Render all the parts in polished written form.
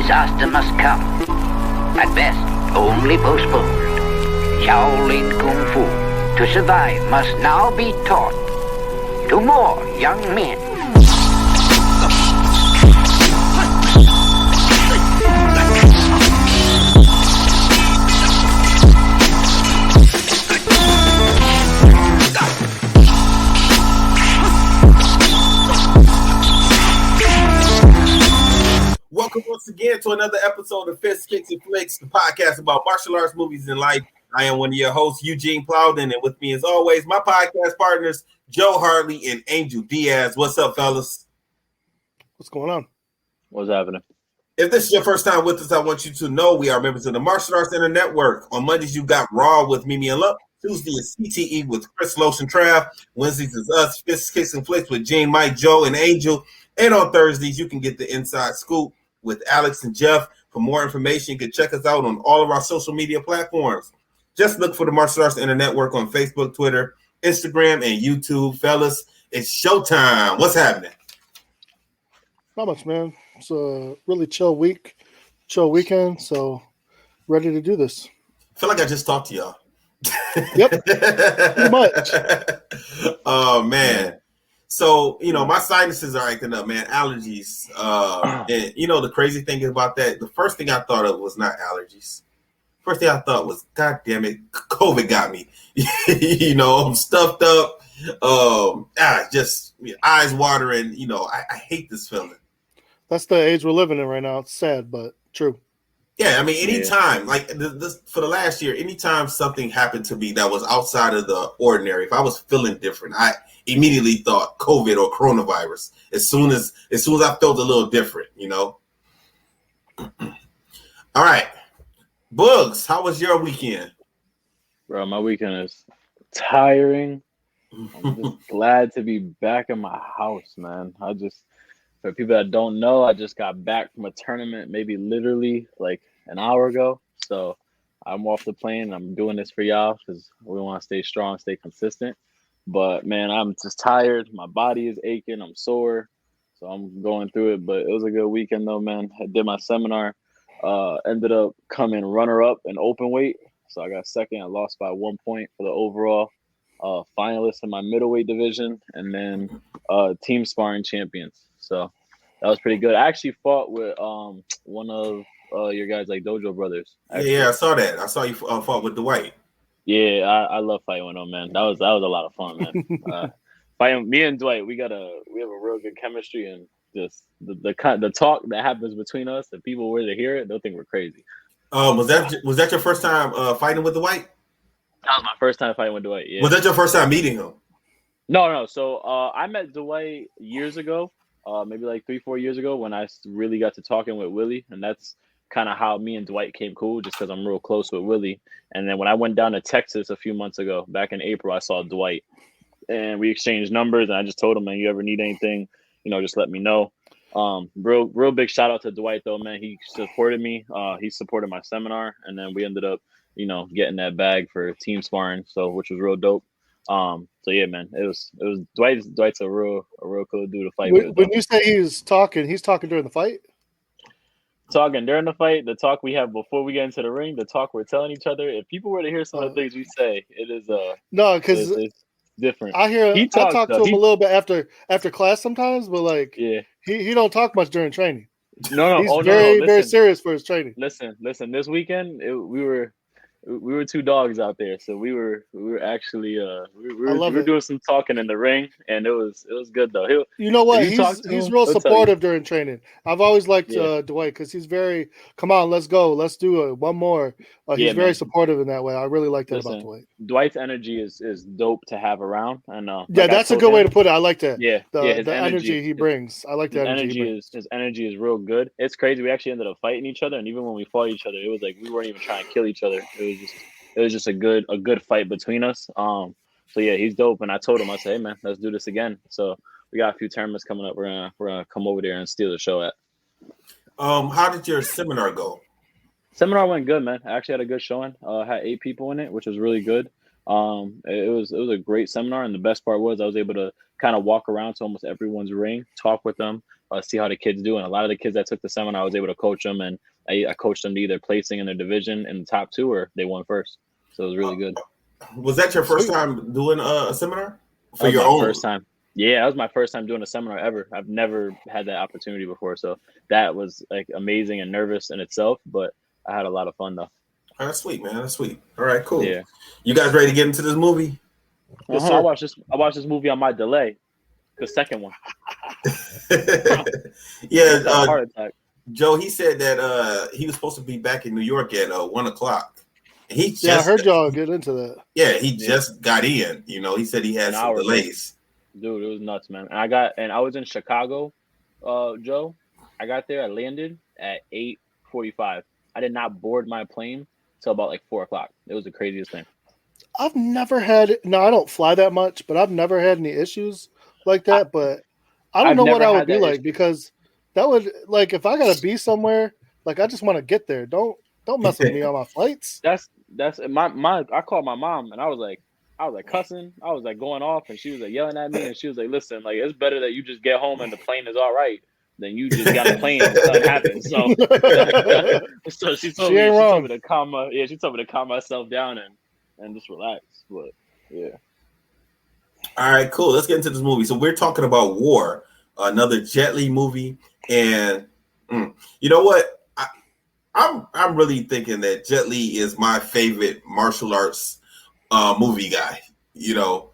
disaster must come. At best, only postponed. Shaolin Kung Fu, to survive, must now be taught to more young men. Welcome once again to another episode of Fists, Kicks, and Flicks, the podcast about martial arts, movies, and life. I am one of your hosts, Eugene Plowden, and with me as always, my podcast partners, Joe Hartley and Angel Diaz. What's up, fellas? What's going on? What's happening? If this is your first time with us, I want you to know we are members of the Martial Arts Center Network. On Mondays, you got Raw with Mimi and Lump. Tuesday is CTE with Chris, Lotion, Trav. Wednesdays is us, Fists, Kicks, and Flicks with Gene, Mike, Joe, and Angel. And on Thursdays, you can get the Inside Scoop with Alex and Jeff. For more information, you can check us out on all of our social media platforms. Just look for the Martial Arts Center Network on Facebook, Twitter, Instagram, and YouTube. Fellas, it's showtime. What's happening? Not much, man. It's a really chill weekend, so ready to do this. I feel like I just talked to y'all. Yep, pretty much. Oh, man. So, my sinuses are acting up, man. Allergies. And, the crazy thing about that, the first thing I thought of was not allergies. First thing I thought was, God damn it, COVID got me. I'm stuffed up. Just eyes watering. I hate this feeling. That's the age we're living in right now. It's sad, but true. Yeah, I mean, anytime, like this for the last year, anytime something happened to me that was outside of the ordinary, if I was feeling different, I immediately thought COVID or coronavirus. As soon as I felt a little different, All right, Bugs, how was your weekend? Bro, my weekend is tiring. I'm just glad to be back in my house, man. For people that don't know, I just got back from a tournament maybe literally like an hour ago. So I'm off the plane. I'm doing this for y'all because we want to stay strong, stay consistent. But, man, I'm just tired. My body is aching. I'm sore. So I'm going through it. But it was a good weekend, though, man. I did my seminar. Ended up coming runner-up in open weight. So I got second. I lost by 1 point for the overall finalist in my middleweight division. And then team sparring champions. So that was pretty good. I actually fought with one of your guys, like Dojo Brothers. Actually. Yeah, I saw that. I saw you fought with Dwight. Yeah, I love fighting with him, man. That was a lot of fun, man. Fighting me and Dwight, we have a real good chemistry, and just the talk that happens between us. If people were to hear it, they'll think we're crazy. Was that your first time fighting with Dwight? That was my first time fighting with Dwight. Yeah. Was that your first time meeting him? No. So I met Dwight years ago. Maybe like 3-4 years ago when I really got to talking with Willie, and that's kind of how me and Dwight came cool, just because I'm real close with Willie. And then when I went down to Texas a few months ago, back in April, I saw Dwight, and we exchanged numbers, and I just told him, man, you ever need anything, just let me know. Real big shout out to Dwight though, man. He supported me. He supported my seminar, and then we ended up, getting that bag for team sparring, which was real dope. So yeah, man, it was Dwight's a real cool dude to fight with. When you say he's talking during the fight? Talking during the fight, the talk we have before we get into the ring, the talk we're telling each other. If people were to hear some of the things we say, it is no, because it's different. I talk to him a little bit after class sometimes, but like he don't talk much during training. No, he's very serious for his training. Listen. This weekend we were two dogs out there, so we were actually we were doing some talking in the ring, and it was good though. You know what? He's real supportive during training. I've always liked Dwight because he's very, come on, let's go, let's do it, one more. He's very supportive in that way. I really like that about Dwight. Dwight's energy is dope to have around, and that's a good way to put it. I like that. His the energy he brings. I like that energy. His energy is real good. It's crazy. We actually ended up fighting each other, and even when we fought each other, it was like we weren't even trying to kill each other. It was just a good fight between us. So yeah, he's dope. And I told him, I said, hey man, let's do this again. So we got a few tournaments coming up. We're gonna come over there and steal the show at. How did your seminar go? Seminar went good, man. I actually had a good showing. Had 8 people in it, which was really good. It was a great seminar, and the best part was I was able to kind of walk around to almost everyone's ring, talk with them, see how the kids do, and a lot of the kids that took the seminar, I was able to coach them, and I coached them to either placing in their division in the top 2 or they won first. So it was really good. Was that your first time doing a seminar for your own? First time. Yeah, that was my first time doing a seminar ever. I've never had that opportunity before, so that was like amazing and nervous in itself, but I had a lot of fun though. Oh, that's sweet, man. That's sweet. All right, cool. Yeah. You guys ready to get into this movie? Yes, I watched this movie on my delay, the second one. Yeah, heart attack. Joe, he said that he was supposed to be back in New York at 1:00. I heard y'all get into that. Yeah, he just got in. You know, he said he had some delays. Dude, it was nuts, man. And I was in Chicago, Joe. I got there. I landed at 8:45. I did not board my plane till about like 4:00. It was the craziest thing. I've never had. No, I don't fly that much, but I've never had any issues like that. But I don't know what I would be like because that would like if I gotta be somewhere. Like I just want to get there. Don't mess with me on my flights. That's my. I called my mom and I was like cussing. I was like going off, and she was like yelling at me, and she was like, "Listen, like it's better that you just get home and the plane is all right than you just got a plane and something happens." So she told me to calm myself down and just relax. But yeah. All right, cool. Let's get into this movie. So we're talking about War, another Jet Li movie, and you know what? I'm really thinking that Jet Li is my favorite martial arts movie guy. You know,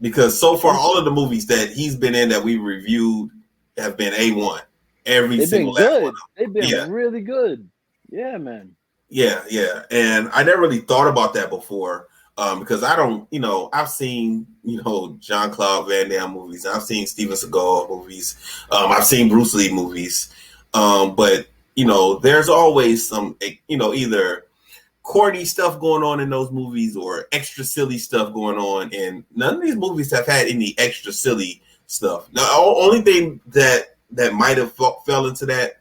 because so far all of the movies that he's been in that we reviewed have been A1. They've been good. They've been really good. Yeah, man. Yeah, and I never really thought about that before because I don't, I've seen, Jean-Claude Van Damme movies. I've seen Steven Seagal movies. I've seen Bruce Lee movies. But, there's always some, either corny stuff going on in those movies or extra silly stuff going on. And none of these movies have had any extra silly stuff. The only thing that might have fell into that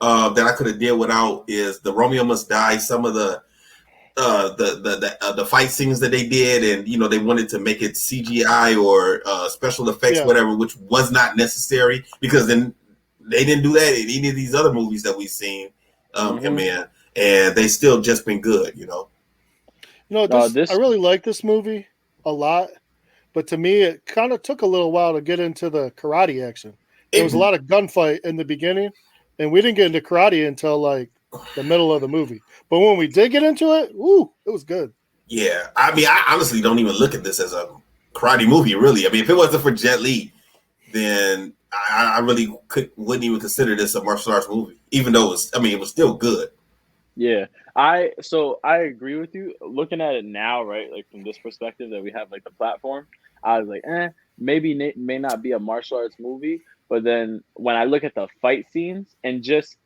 I could have dealt without is the Romeo Must Die. Some of the fight scenes that they did, and they wanted to make it CGI or special effects, whatever, which was not necessary because then they didn't do that in any of these other movies that we've seen him in, and they still just been good, I really like this movie a lot, but to me, it kind of took a little while to get into the karate action. There was a lot of gunfight in the beginning. And we didn't get into karate until like the middle of the movie. But when we did get into it, it was good. Yeah. I mean, I honestly don't even look at this as a karate movie, really. I mean, if it wasn't for Jet Li, then I really wouldn't even consider this a martial arts movie, even though it was still good. Yeah. I agree with you. Looking at it now, right, like from this perspective that we have like the platform, I was like, maybe may not be a martial arts movie. But then when I look at the fight scenes and just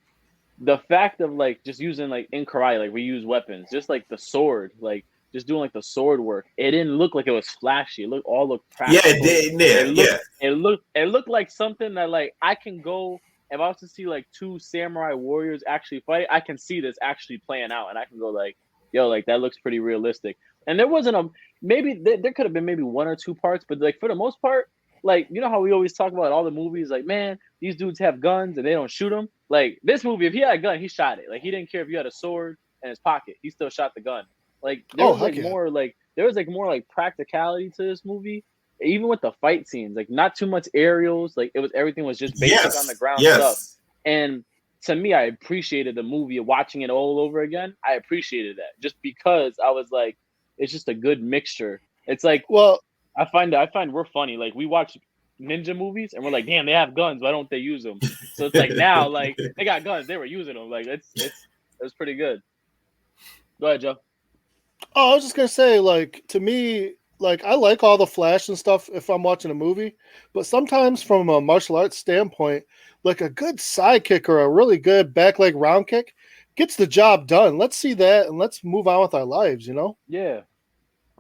the fact of like just using like in karate, like we use weapons, just like the sword, like just doing like the sword work, it didn't look like it was flashy. It looked practical. Yeah, it did. It looked like something that like I can go if I was to see like 2 samurai warriors actually fight, I can see this actually playing out, and I can go like, yo, like that looks pretty realistic. And there wasn't there could have been maybe 1 or 2 parts, but like for the most part. Like, you know how we always talk about all the movies, like, man, these dudes have guns and they don't shoot them. Like, this movie, if he had a gun, he shot it. Like, he didn't care if you had a sword in his pocket. He still shot the gun. Like, there was more practicality to this movie, even with the fight scenes. Like, not too much aerials. Like, everything was just basic on the ground stuff. And to me, I appreciated the movie. Watching it all over again, I appreciated that. Just because I was like, it's just a good mixture. It's like, well, I find we're funny. Like we watch ninja movies and we're like, damn, they have guns. Why don't they use them? So it's like now, like they got guns, they were using them. Like it was pretty good. Go ahead, Joe. Oh, I was just gonna say, like to me, like I like all the flash and stuff if I'm watching a movie, but sometimes from a martial arts standpoint, like a good side kick or a really good back leg round kick gets the job done. Let's see that and let's move on with our lives. Yeah.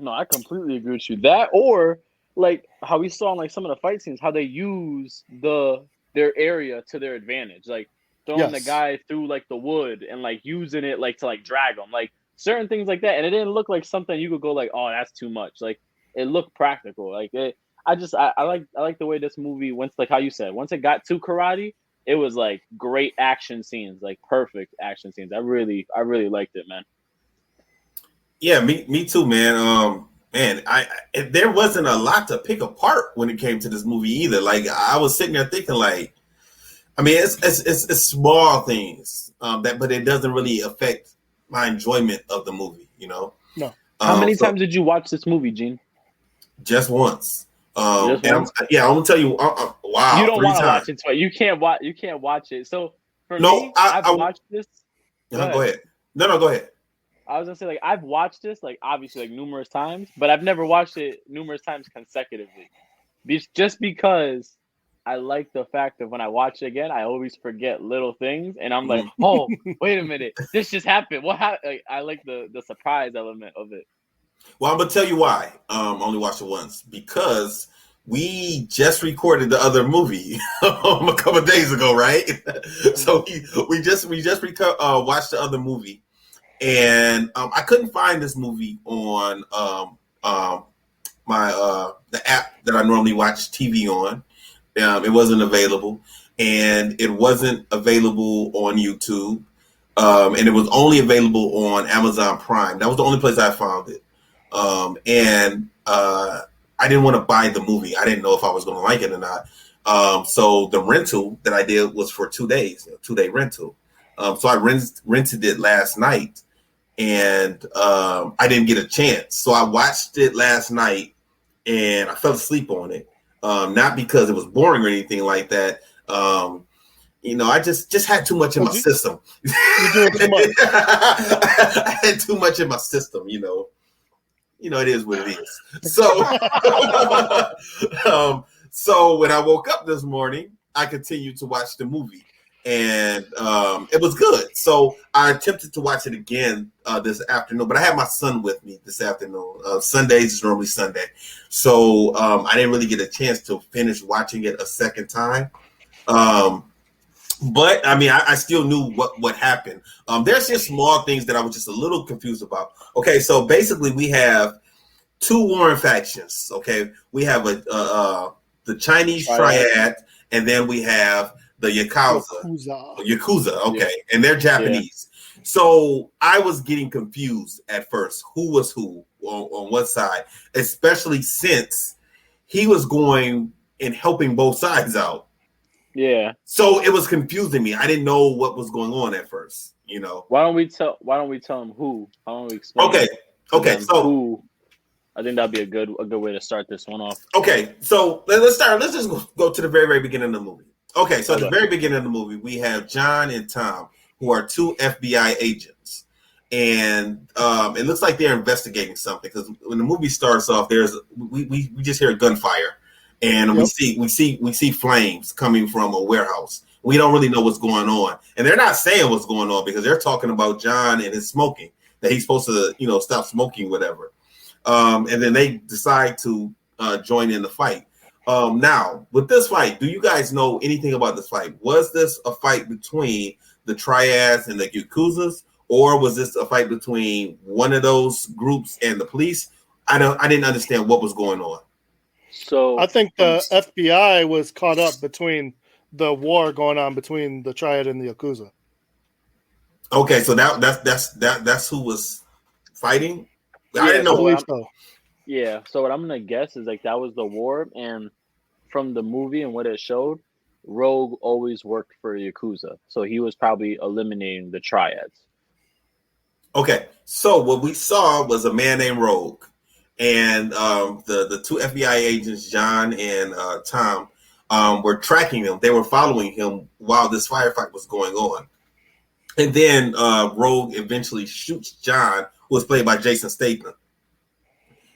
No, I completely agree with you. That or like how we saw in like some of the fight scenes, how they use their area to their advantage, like throwing the guy through like the wood and like using it like to like drag him. Like certain things like that, and it didn't look like something you could go like, oh, that's too much. Like it looked practical. Like it. I like the way this movie went. Like how you said, once it got to karate, it was like great action scenes, like perfect action scenes. I really liked it, man. Yeah, me too, man. Man, there wasn't a lot to pick apart when it came to this movie either. Like I was sitting there thinking, like, I mean, it's small things but it doesn't really affect my enjoyment of the movie. You know. No. How many times did you watch this movie, Gene? Just once. I'm gonna tell you. Wow, you don't want to watch it twice. You can't watch it. So for me, I've watched this. Go ahead. No, go ahead. I was gonna say, like, I've watched this, like, obviously, like, numerous times, but I've never watched it numerous times consecutively. Just because I like the fact that when I watch it again, I always forget little things, and I'm like, oh, wait a minute, this just happened. What happened? Like, I like the surprise element of it. Well, I'm gonna tell you why. I only watched it once because we just recorded the other movie a couple of days ago, right? So we just watched the other movie. And I couldn't find this movie on the app that I normally watch TV on. It wasn't available, and it wasn't available on YouTube, and it was only available on Amazon Prime. That was the only place I found it, and I didn't want to buy the movie. I didn't know if I was going to like it or not. So the rental that I did was for 2 days, a 2-day rental. So I rented it last night. And I didn't get a chance. So I watched it last night and I fell asleep on it. Not because it was boring or anything like that. I just had too much in my system. You're doing too much. I had too much in my system, you know. It is what it is. So, so when I woke up this morning, I continued to watch the movie. And it was good. So I attempted to watch it again this afternoon, but I had my son with me this afternoon. Sundays is normally Sunday. So I didn't really get a chance to finish watching it a second time. But I mean, I still knew what happened. There's just small things that I was just a little confused about. Okay, so basically we have two warring factions. Okay, we have the Chinese Triad, and then we have the Yakuza, okay, yeah. And they're Japanese. Yeah. So I was getting confused at first. Who was who on what side? Especially since he was going and helping both sides out. Yeah. So it was confusing me. I didn't know what was going on at first. Why don't we tell them who? How don't we explain? Okay. So who? I think that'd be a good way to start this one off. Okay. So let's start. Let's just go to the very, very beginning of the movie. Okay, so at the very beginning of the movie, we have John and Tom, who are two FBI agents, and it looks like they're investigating something because when the movie starts off, we just hear gunfire, and we see flames coming from a warehouse. We don't really know what's going on, and they're not saying what's going on because they're talking about John and his smoking, that he's supposed to stop smoking, whatever, and then they decide to join in the fight. Now, with this fight, do you guys know anything about this fight? Was this a fight between the Triads and the Yakuzas, or was this a fight between one of those groups and the police? I didn't understand what was going on. So I think the FBI was caught up between the war going on between the Triad and the Yakuza. Okay, so that's who was fighting. Yeah, I didn't know. So. Yeah, so what I'm gonna guess is like that was the war, and from the movie and what it showed, Rogue always worked for Yakuza, so he was probably eliminating the Triads. Okay, so what we saw was a man named Rogue, and the two FBI agents, John and Tom, were tracking him. They were following him while this firefight was going on, and then Rogue eventually shoots John, who was played by Jason Statham.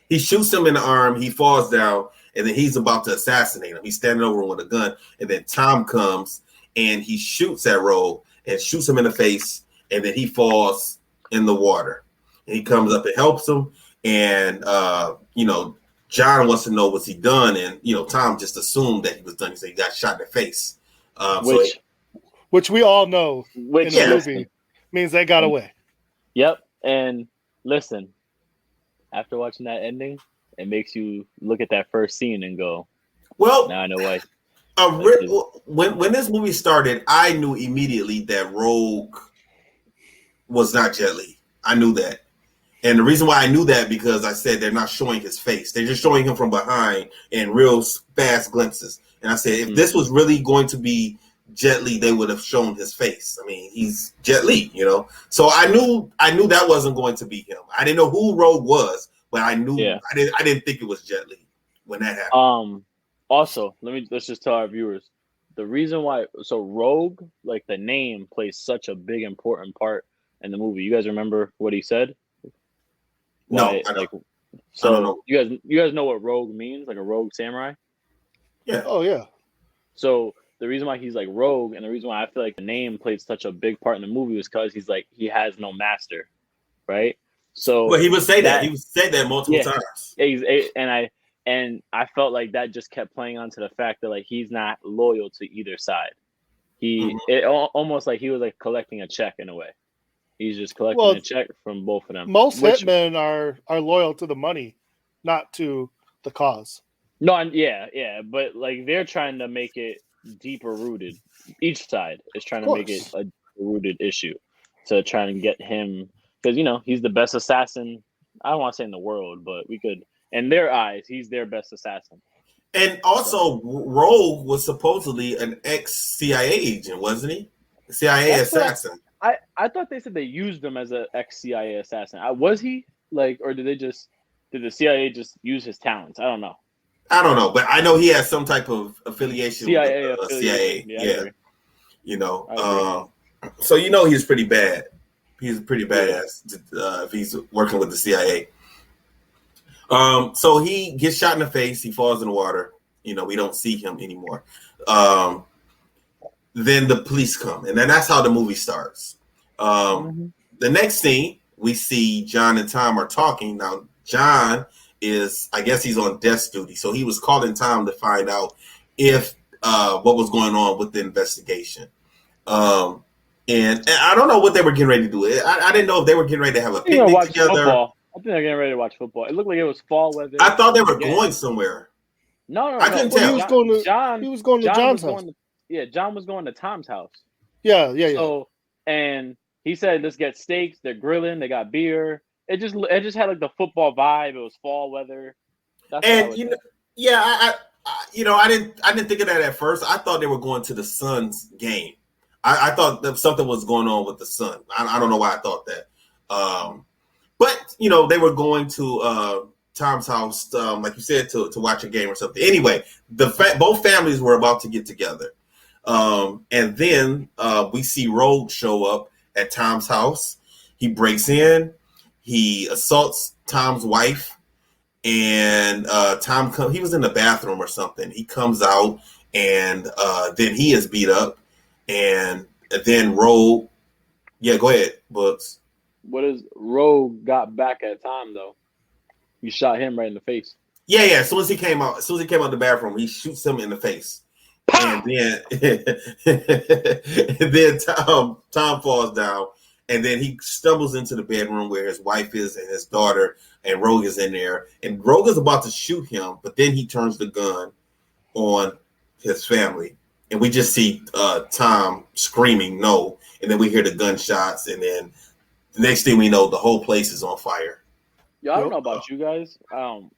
He shoots him in the arm. He falls down, and then he's about to assassinate him. He's standing over him with a gun, and then Tom comes and he shoots at Rogue and shoots him in the face, and then he falls in the water. And he comes up and helps him, and John wants to know was he done, and Tom just assumed that he was done. He said he got shot in the face, which we all know in the movie means they got away. Yep, and Listen, after watching that ending, it makes you look at that first scene and go, well, now I know why. When this movie started, I knew immediately that Rogue was not Jet Li. I knew that. And the reason why I knew that because I said they're not showing his face. They're just showing him from behind in real fast glimpses. And I said, if this was really going to be Jet Li, they would have shown his face. I mean, he's Jet Li, you know. So I knew that wasn't going to be him. I didn't know who Rogue was, but I knew I didn't think it was Jet Li when that happened. Also, let's just tell our viewers the reason why. So Rogue, like the name, plays such a big important part in the movie. You guys remember what he said? No, I don't. So I don't know. You guys know what rogue means, like a rogue samurai? Yeah. Oh yeah. So the reason why he's like rogue, and the reason why I feel like the name played such a big part in the movie was because he's like he has no master, right? So well, he would say that. He would say that multiple times. And I felt like that just kept playing onto the fact that like he's not loyal to either side. It almost like he was like collecting a check in a way. He's just collecting a check from both of them. Most hitmen are loyal to the money, not to the cause. No, but like they're trying to make it deeper rooted. Each side is trying to make it a rooted issue to try and get him because he's the best assassin. I don't want to say in the world, but we could. In their eyes, he's their best assassin. And also, Rogue was supposedly an ex-CIA agent, wasn't he? CIA assassin. I thought they said they used him as an ex-CIA assassin. Was he or did the CIA just use his talents? I don't know. But I know he has some type of affiliation with the CIA. Yeah. So he's pretty bad. He's pretty badass if he's working with the CIA. So he gets shot in the face. He falls in the water. We don't see him anymore. Then the police come, and then that's how the movie starts. The next scene, we see John and Tom are talking. Now, John I guess he's on desk duty, so he was calling Tom to find out if what was going on with the investigation. And I don't know what they were getting ready to do. I didn't know if they were getting ready to have a picnic together. Football. I think they're getting ready to watch football. It looked like it was fall weather. I thought they were going somewhere. No. I couldn't tell. He was going to John's house. John was going to Tom's house. Yeah. So, and he said, "Let's get steaks." They're grilling. They got beer. It just had like the football vibe. It was fall weather. That's I didn't think of that at first. I thought they were going to the Suns game. I thought that something was going on with the Sun. I don't know why I thought that. But they were going to Tom's house, like you said, to watch a game or something. Anyway, both families were about to get together. And then we see Rogue show up at Tom's house. He breaks in. He assaults Tom's wife. And he was in the bathroom or something. He comes out, and then he is beat up. And then Rogue. Yeah, go ahead, Books. What is Rogue got back at Tom, though? You shot him right in the face. Yeah. As soon as he came out the bathroom, he shoots him in the face. Pow! And then Tom falls down, and then he stumbles into the bedroom where his wife is and his daughter, and Rogue is in there. And Rogue is about to shoot him, but then he turns the gun on his family. And we just see Tom screaming no, and then we hear the gunshots, and then the next thing we know, the whole place is on fire. Yeah, I don't know about you guys.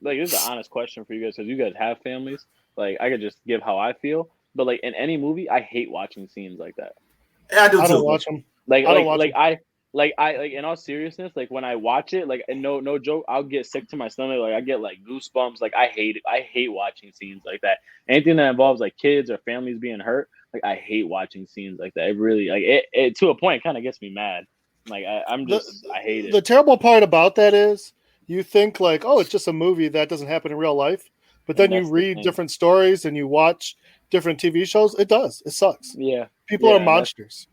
This is an honest question for you guys because you guys have families. Like, I could just give how I feel, but like in any movie, I hate watching scenes like that. Yeah, I do too. I don't watch them. In all seriousness, like when I watch it, like, and no joke, I'll get sick to my stomach. Like I get like goosebumps. Like I hate it. I hate watching scenes like that. Anything that involves like kids or families being hurt, like I hate watching scenes like that. It really it to a point kind of gets me mad. Like I hate it. The terrible part about that is you think like, oh, it's just a movie that doesn't happen in real life, but then you read different stories and you watch different TV shows. It does. It sucks. Yeah, people are monsters.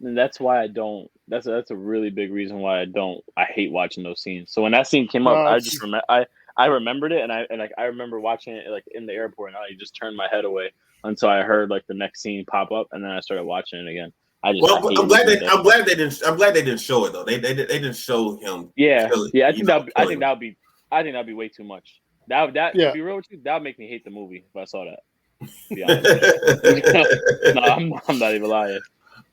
And that's why I don't. That's a really big reason why I don't. I hate watching those scenes. So when that scene came up, I remembered it, and I remember watching it like in the airport, and I just turned my head away until I heard like the next scene pop up, and then I started watching it again. I'm glad they didn't show it though. They didn't show him. Yeah. I think that'd be way too much. To be real with you, that would make me hate the movie if I saw that. To be honest with you. No, I'm not even lying.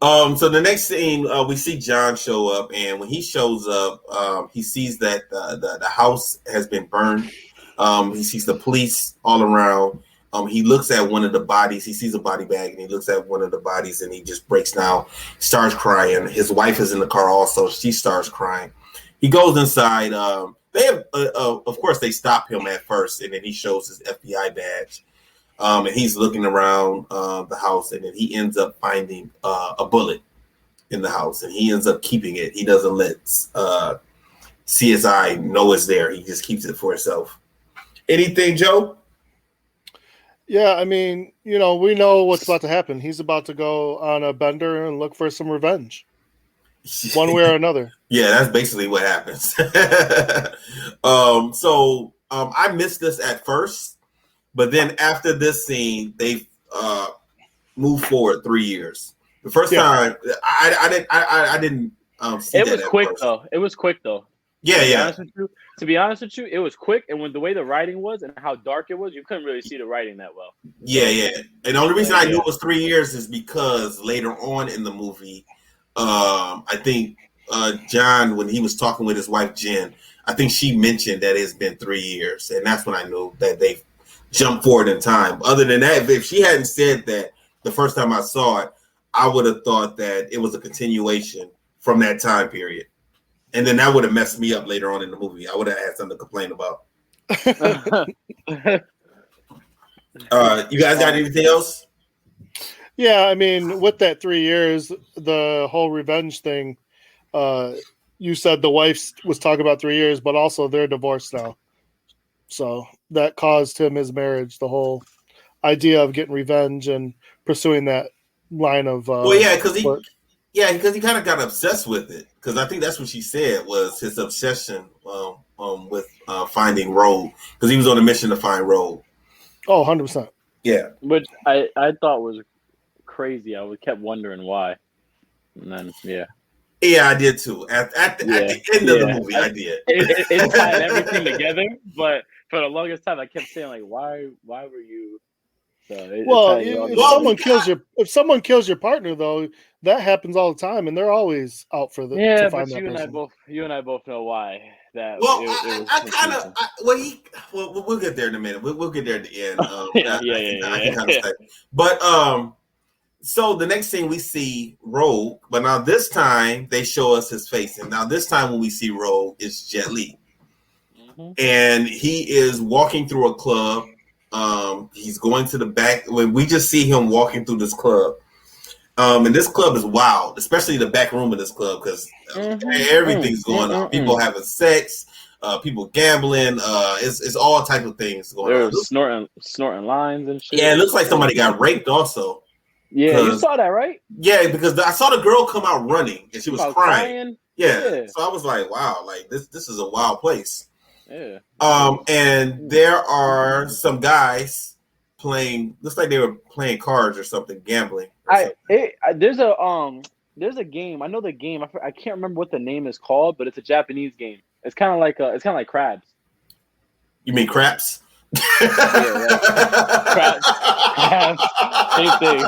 So the next scene, we see John show up, and when he shows up, he sees that the house has been burned. He sees the police all around. He looks at one of the bodies. He sees a body bag, and he looks at one of the bodies, and he just breaks down, starts crying. His wife is in the car also. She starts crying. He goes inside. They have, of course, they stop him at first, and then he shows his FBI badge. And he's looking around the house, and then he ends up finding a bullet in the house, and he ends up keeping it. He doesn't let CSI know it's there. He just keeps it for himself. Anything, Joe? Yeah, I mean, we know what's about to happen. He's about to go on a bender and look for some revenge, one way or another. Yeah, that's basically what happens. I missed this at first. But then after this scene, they moved forward 3 years. The first time, I didn't see it that. It was quick though. Yeah. To be honest with you, it was quick, and when the way the writing was and how dark it was, you couldn't really see the writing that well. Yeah. And the only reason I knew it was 3 years is because later on in the movie, I think John, when he was talking with his wife Jen, I think she mentioned that it's been 3 years, and that's when I knew that they jump forward in time. Other than that, if she hadn't said that the first time I saw it, I would have thought that it was a continuation from that time period. And then that would have messed me up later on in the movie. I would have had something to complain about. You guys got anything else? Yeah, I mean, with that 3 years, the whole revenge thing, you said the wife was talking about 3 years, but also they're divorced now. So that caused him his marriage, the whole idea of getting revenge and pursuing that line of. Because he kind of got obsessed with it. Because I think that's what she said was his obsession with finding Rogue. Because he was on a mission to find Rogue. Oh, 100%. Yeah. Which I thought was crazy. I kept wondering why. And then, yeah. Yeah, I did too. At the end of the movie, I did. It tied everything together, but for the longest time, I kept saying like, "Why were you?" If someone kills your partner, though, that happens all the time, and they're always out for the. Yeah, to find but that you and I both know why. That we'll get there in a minute. We'll get there at the end. I can kind of say, but So the next thing we see Rogue, but now this time they show us his face, and now this time when we see Rogue, it's Jet Li, and he is walking through a club. He's going to the back. When we just see him walking through this club, and this club is wild, especially the back room of this club because everything's going on. People having sex, people gambling. It's all type of things going on. They're snorting lines and shit. Yeah, it looks like somebody got raped also. Yeah, you saw that, right? Yeah, because I saw the girl come out running and she was crying. Yeah, so I was like, "Wow, like this is a wild place." Yeah. And there are some guys playing. Looks like they were playing cards or something, gambling. There's a game. I know the game. I can't remember what the name is called, but it's a Japanese game. It's kind of like Crabs. You mean craps? Crabs. Same thing.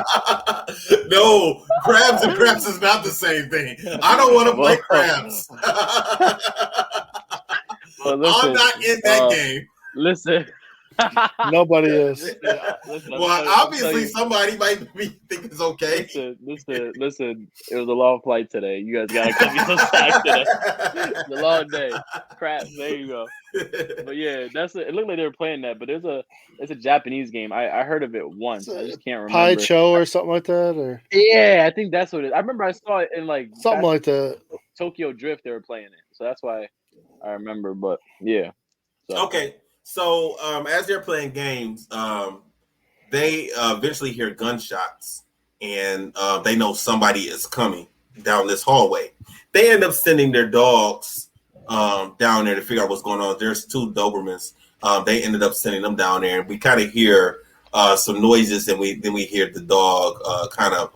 No, crabs and craps is not the same thing. I don't want to play craps. Well, listen, I'm not in that game. Listen. Nobody is. Well, obviously somebody might be thinking it's okay. Listen. It was a long flight today. You guys gotta cut me some slack today. It's a long day. Crap. There you go. But yeah, it looked like they were playing that. But it's a Japanese game. I heard of it once. I just can't remember. Pai Cho or something like that, or yeah, I think that's what it is. I remember I saw it in like something like that. Tokyo Drift. They were playing it, so that's why I remember. But yeah. So. Okay. So as they're playing games, they eventually hear gunshots, and they know somebody is coming down this hallway. They end up sending their dogs down there to figure out what's going on. There's two Dobermans. They ended up sending them down there, and we kind of hear some noises, and then we hear the dog kind of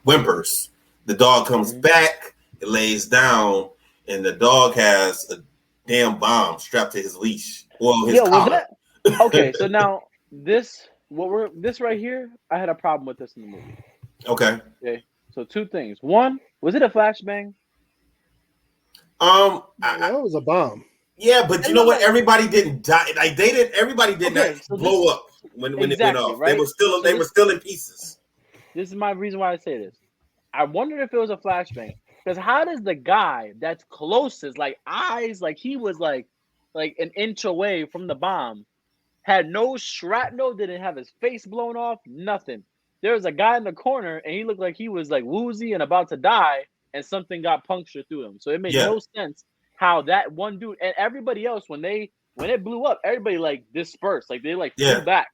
whimpers. The dog comes back, it lays down, and the dog has a damn bomb strapped to his leash. Well, his collar. Okay, so now this right here, I had a problem with this in the movie. Okay. So 2 things. One, was it a flashbang? That was a bomb. Yeah, but you know what? Everybody didn't die. Like everybody did not blow up when it went off. Right? They were still in pieces. This is my reason why I say this. I wondered if it was a flashbang. Because how does the guy that's closest, like eyes, like he was like an inch away from the bomb, had no shrapnel, didn't have his face blown off, nothing. There was a guy in the corner, and he looked like he was like woozy and about to die, and something got punctured through him. So it made no sense how that one dude and everybody else, when it blew up, everybody like dispersed, like they flew back.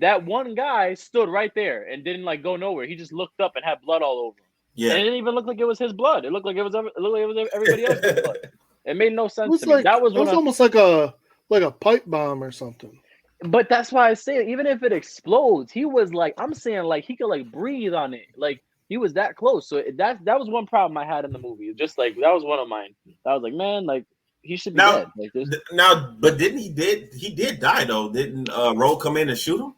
That one guy stood right there and didn't like go nowhere. He just looked up and had blood all over him. Yeah, and it didn't even look like it was his blood. It looked like it was everybody else's blood. It made no sense to me. That was almost like a pipe bomb or something. But that's why I say, even if it explodes, he was like, I'm saying like he could like breathe on it. Like he was that close. So that was one problem I had in the movie. Just like that was one of mine. I was like, man, like he should be dead. Like, but he did die though. Didn't Rogue come in and shoot him?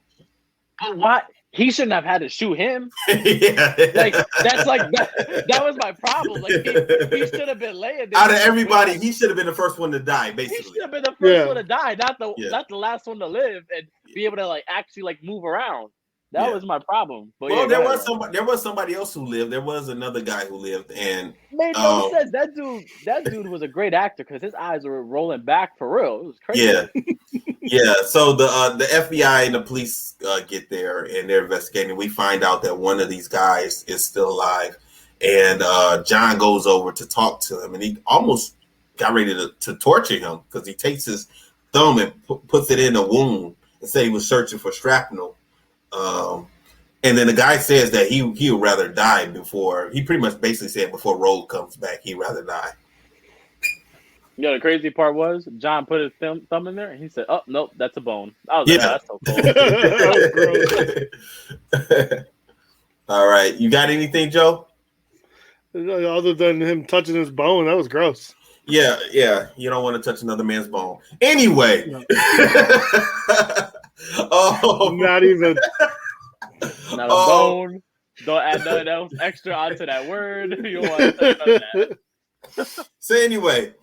What? He shouldn't have had to shoot him. Yeah. Like that's like that was my problem. Like he should have been laying there. Out of everybody, he should have been the first one to die, basically. He should have been the first one to die, not the last one to live and be able to like actually like move around. That was my problem. But there was somebody else who lived. There was another guy who lived, and made no sense. That dude was a great actor because his eyes were rolling back for real. It was crazy. Yeah. So the FBI and the police get there and they're investigating. We find out that one of these guys is still alive, and John goes over to talk to him, and he almost got ready to torture him because he takes his thumb and puts it in a wound and say he was searching for shrapnel. And then the guy says that he would rather die before, he pretty much basically said before Rogue comes back, he'd rather die. Yeah, the crazy part was John put his thumb in there and he said, "Oh, nope, that's a bone." I was like, "Oh, that's so cool." That was gross. All right. You got anything, Joe? Other than him touching his bone, that was gross. Yeah. You don't want to touch another man's bone. Anyway. No. Not even. Not a bone. Don't add nothing else extra onto that word. You don't want to touch none of that. So anyway,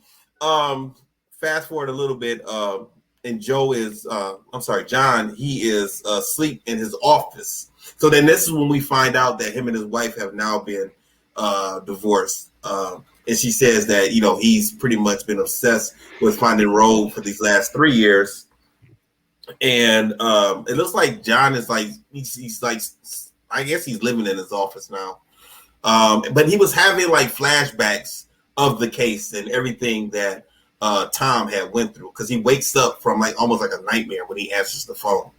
fast forward a little bit, and John, he is asleep in his office. So then this is when we find out that him and his wife have now been divorced. And she says that, he's pretty much been obsessed with finding Rogue for these last 3 years. And it looks like John is like, he's like, I guess he's living in his office now. But he was having like flashbacks of the case and everything that Tom had went through, because he wakes up from like almost like a nightmare when he answers the phone.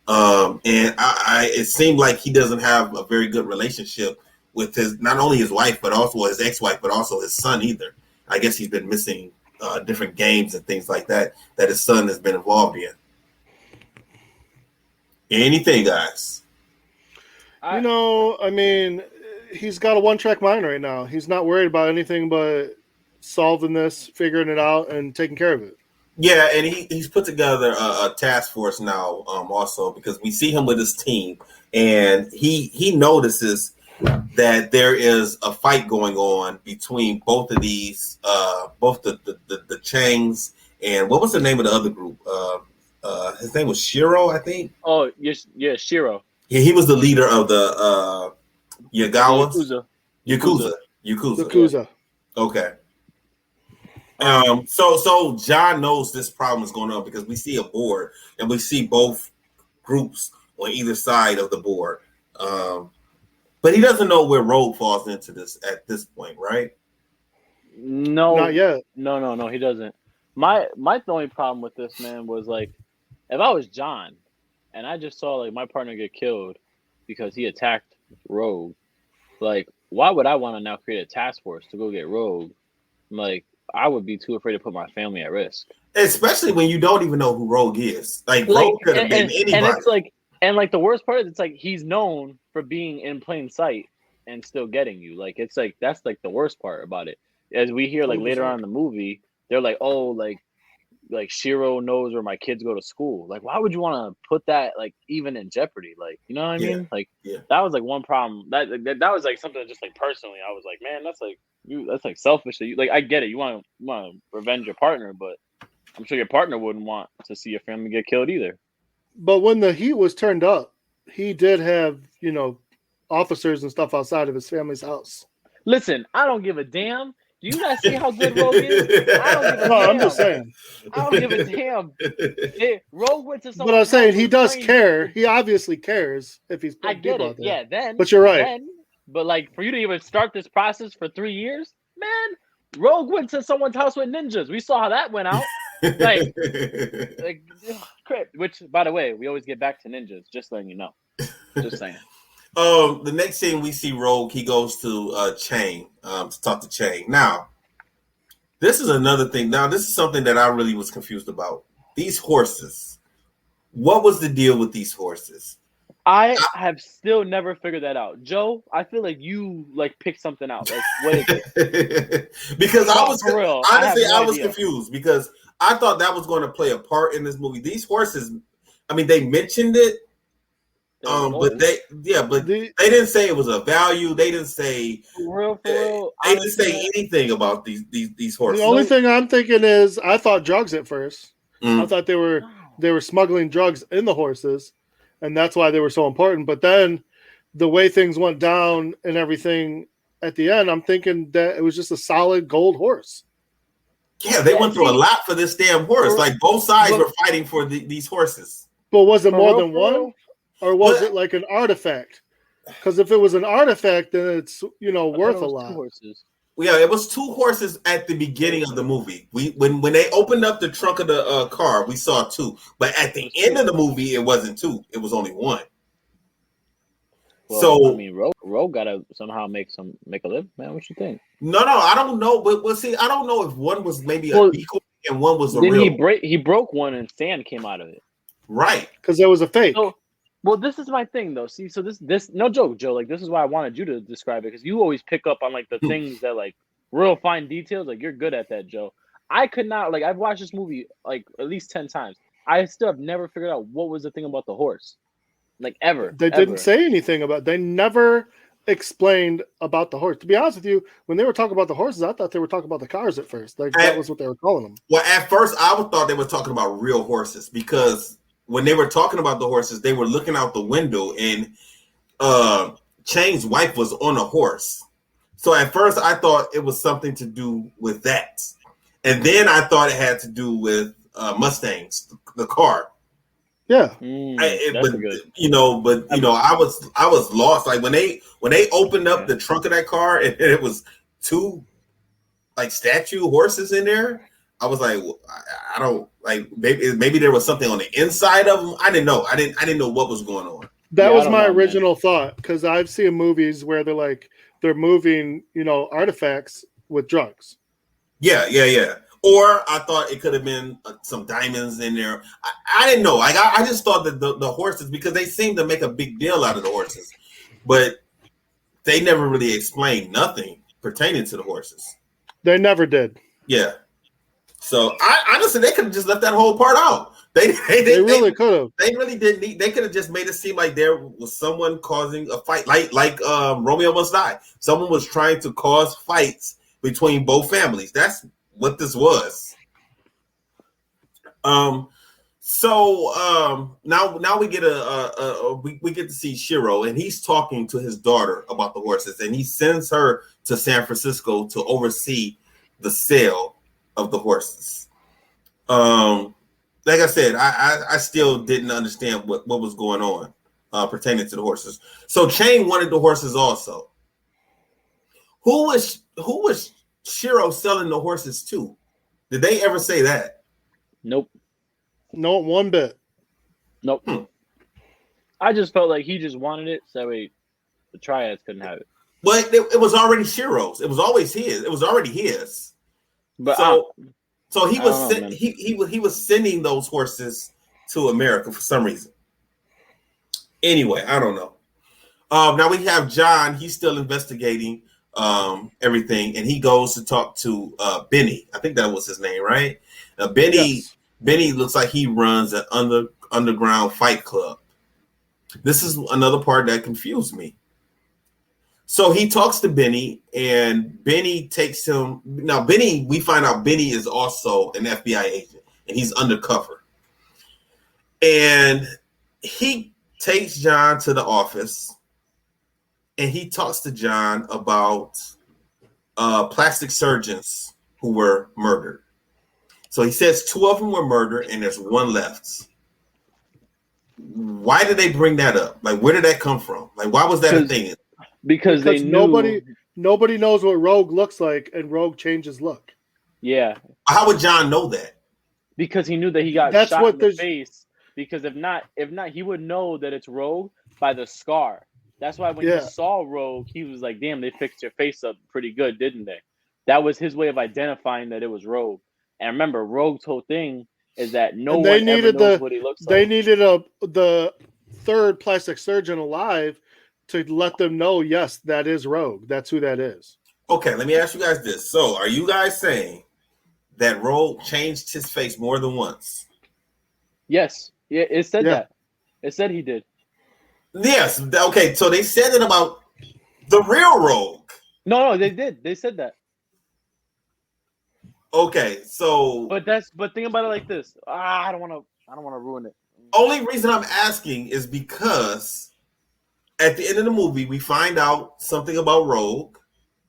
And it seemed like he doesn't have a very good relationship with not only his wife, but also his ex-wife, but also his son either. I guess he's been missing different games and things like that his son has been involved in. Anything, guys? I mean, he's got a one-track mind right now. He's not worried about anything but solving this, figuring it out, and taking care of it. Yeah, and he's put together a task force now also, because we see him with his team, and he notices that there is a fight going on between both of these, both the Changs, and what was the name of the other group? His name was Shiro, I think. Oh, yeah, Shiro. Yeah, he was the leader of the Yakuza. Yakuza. Okay. So John knows this problem is going on because we see a board and we see both groups on either side of the board. But he doesn't know where Rogue falls into this at this point, right? No, not yet. No, he doesn't. My only problem with this, man, was like, if I was John and I just saw like my partner get killed because he attacked Rogue, like, why would I want to now create a task force to go get Rogue? Like, I would be too afraid to put my family at risk. Especially when you don't even know who Rogue is. Like Rogue could have been anybody. And it's like, and like the worst part is it's like he's known for being in plain sight. and still getting you. Like it's like that's like the worst part about it. As we hear like 100%. later on in the movie, they're like, oh, like Shiro knows where my kids go to school. Like, why would you want to put that like even in jeopardy? Like, you know what I mean? Like, that was like one problem. That was like something that just like personally, I was like, man, that's like selfish. That you like, I get it. You want to revenge your partner, but I'm sure your partner wouldn't want to see your family get killed either. But when the heat was turned up, he did have, officers and stuff outside of his family's house. Listen, I don't give a damn. Do you guys see how good Rogue is? I don't give a damn. I'm just saying. I don't give a damn. Rogue went to someone. But I'm saying he does care. He obviously cares if he's. I get it. Yeah, then. But you're right. But like for you to even start this process for 3 years, man, Rogue went to someone's house with ninjas. We saw how that went out. like, which, by the way, we always get back to ninjas. Just letting you know. Just saying. The next scene we see Rogue, he goes to Chang to talk to Chang. Now, this is another thing. Now, this is something that I really was confused about. These horses. What was the deal with these horses? I have still never figured that out. Joe, I feel like you like picked something out. Like, what is it? Because I was confused because I thought that was going to play a part in this movie. These horses, I mean, they mentioned it. But they didn't say it was a value. They didn't say for real. They didn't say anything about these horses. The only thing I'm thinking is I thought drugs at first. I thought they were smuggling drugs in the horses, and that's why they were so important. But then the way things went down and everything at the end, I'm thinking that it was just a solid gold horse. Yeah, they went through a lot for this damn horse. Like both sides were fighting for these horses. But was it more than one? Or was it like an artifact? Because if it was an artifact, then it's worth a lot. Yeah, it was 2 horses at the beginning of the movie. When they opened up the trunk of the car, we saw 2. But at the end of the movie, it wasn't 2. It was only 1. Well, so I mean, Rogue gotta somehow make a living, man. What you think? No, I don't know. But see, I don't know if one was maybe a decoy and one was a real. He broke one and sand came out of it. Right, because there was a fake. Well, this is my thing, though. See, so this no joke, Joe. Like, this is why I wanted you to describe it because you always pick up on like the things that like real fine details. Like, you're good at that, Joe. I could not like. I've watched this movie like at least 10 times. I still have never figured out what was the thing about the horse, like ever. They didn't say anything about. They never explained about the horse. To be honest with you, when they were talking about the horses, I thought they were talking about the cars at first. Like that was what they were calling them. Well, at first, I thought they were talking about real horses because. When they were talking about the horses, they were looking out the window, and Chang's wife was on a horse. So at first, I thought it was something to do with that, and then I thought it had to do with Mustangs, the car. Yeah, I was lost. Like when they opened up the trunk of that car, and it was 2 like statue horses in there. I was like, I don't like. Maybe there was something on the inside of them. I didn't know. I didn't know what was going on. That was my original thought because I've seen movies where they're moving, artifacts with drugs. Yeah. Or I thought it could have been some diamonds in there. I didn't know. Like I just thought that the horses, because they seem to make a big deal out of the horses, but they never really explained nothing pertaining to the horses. They never did. Yeah. So I honestly, they could have just left that whole part out. They really could have. They really didn't need. They could have just made it seem like there was someone causing a fight, like Romeo Must Die. Someone was trying to cause fights between both families. That's what this was. So now we get we get to see Shiro, and he's talking to his daughter about the horses, and he sends her to San Francisco to oversee the sale of the horses. Like I said, I still didn't understand what was going on pertaining to the horses. So Chang wanted the horses also. Who was Shiro selling the horses to? Did they ever say that? Nope. Not one bit. Nope. I just felt like he just wanted it, so the triads couldn't have it. But it was already Shiro's. It was always his. It was already his. But so he was sending those horses to America for some reason. Anyway, I don't know. Now we have John. He's still investigating everything, and he goes to talk to Benny. I think that was his name, right? Benny looks like he runs an underground fight club. This is another part that confused me. So he talks to Benny, and Benny takes him. Now, we find out Benny is also an FBI agent, and he's undercover. And he takes John to the office, and he talks to John about plastic surgeons who were murdered. So he says 2 of them were murdered, and there's 1 left. Why did they bring that up? Like, where did that come from? Like, why was that a thing? Because they knew nobody knows what Rogue looks like, and Rogue changes look. Yeah. How would John know that? Because he knew that he got shot in the face. Because if not, he would know that it's Rogue by the scar. That's why when he saw Rogue, he was like, "Damn, they fixed your face up pretty good, didn't they?" That was his way of identifying that it was Rogue. And remember, Rogue's whole thing is that no one ever knows what he looks like. They needed the 3rd plastic surgeon alive to let them know, yes, that is Rogue. That's who that is. Okay, let me ask you guys this. So, are you guys saying that Rogue changed his face more than once? Yes. Yeah, it said that. It said he did. Yes. Okay, so they said it about the real Rogue. No, they did. They said that. Okay, so but think about it like this. I don't want to ruin it. Only reason I'm asking is because at the end of the movie we find out something about Rogue.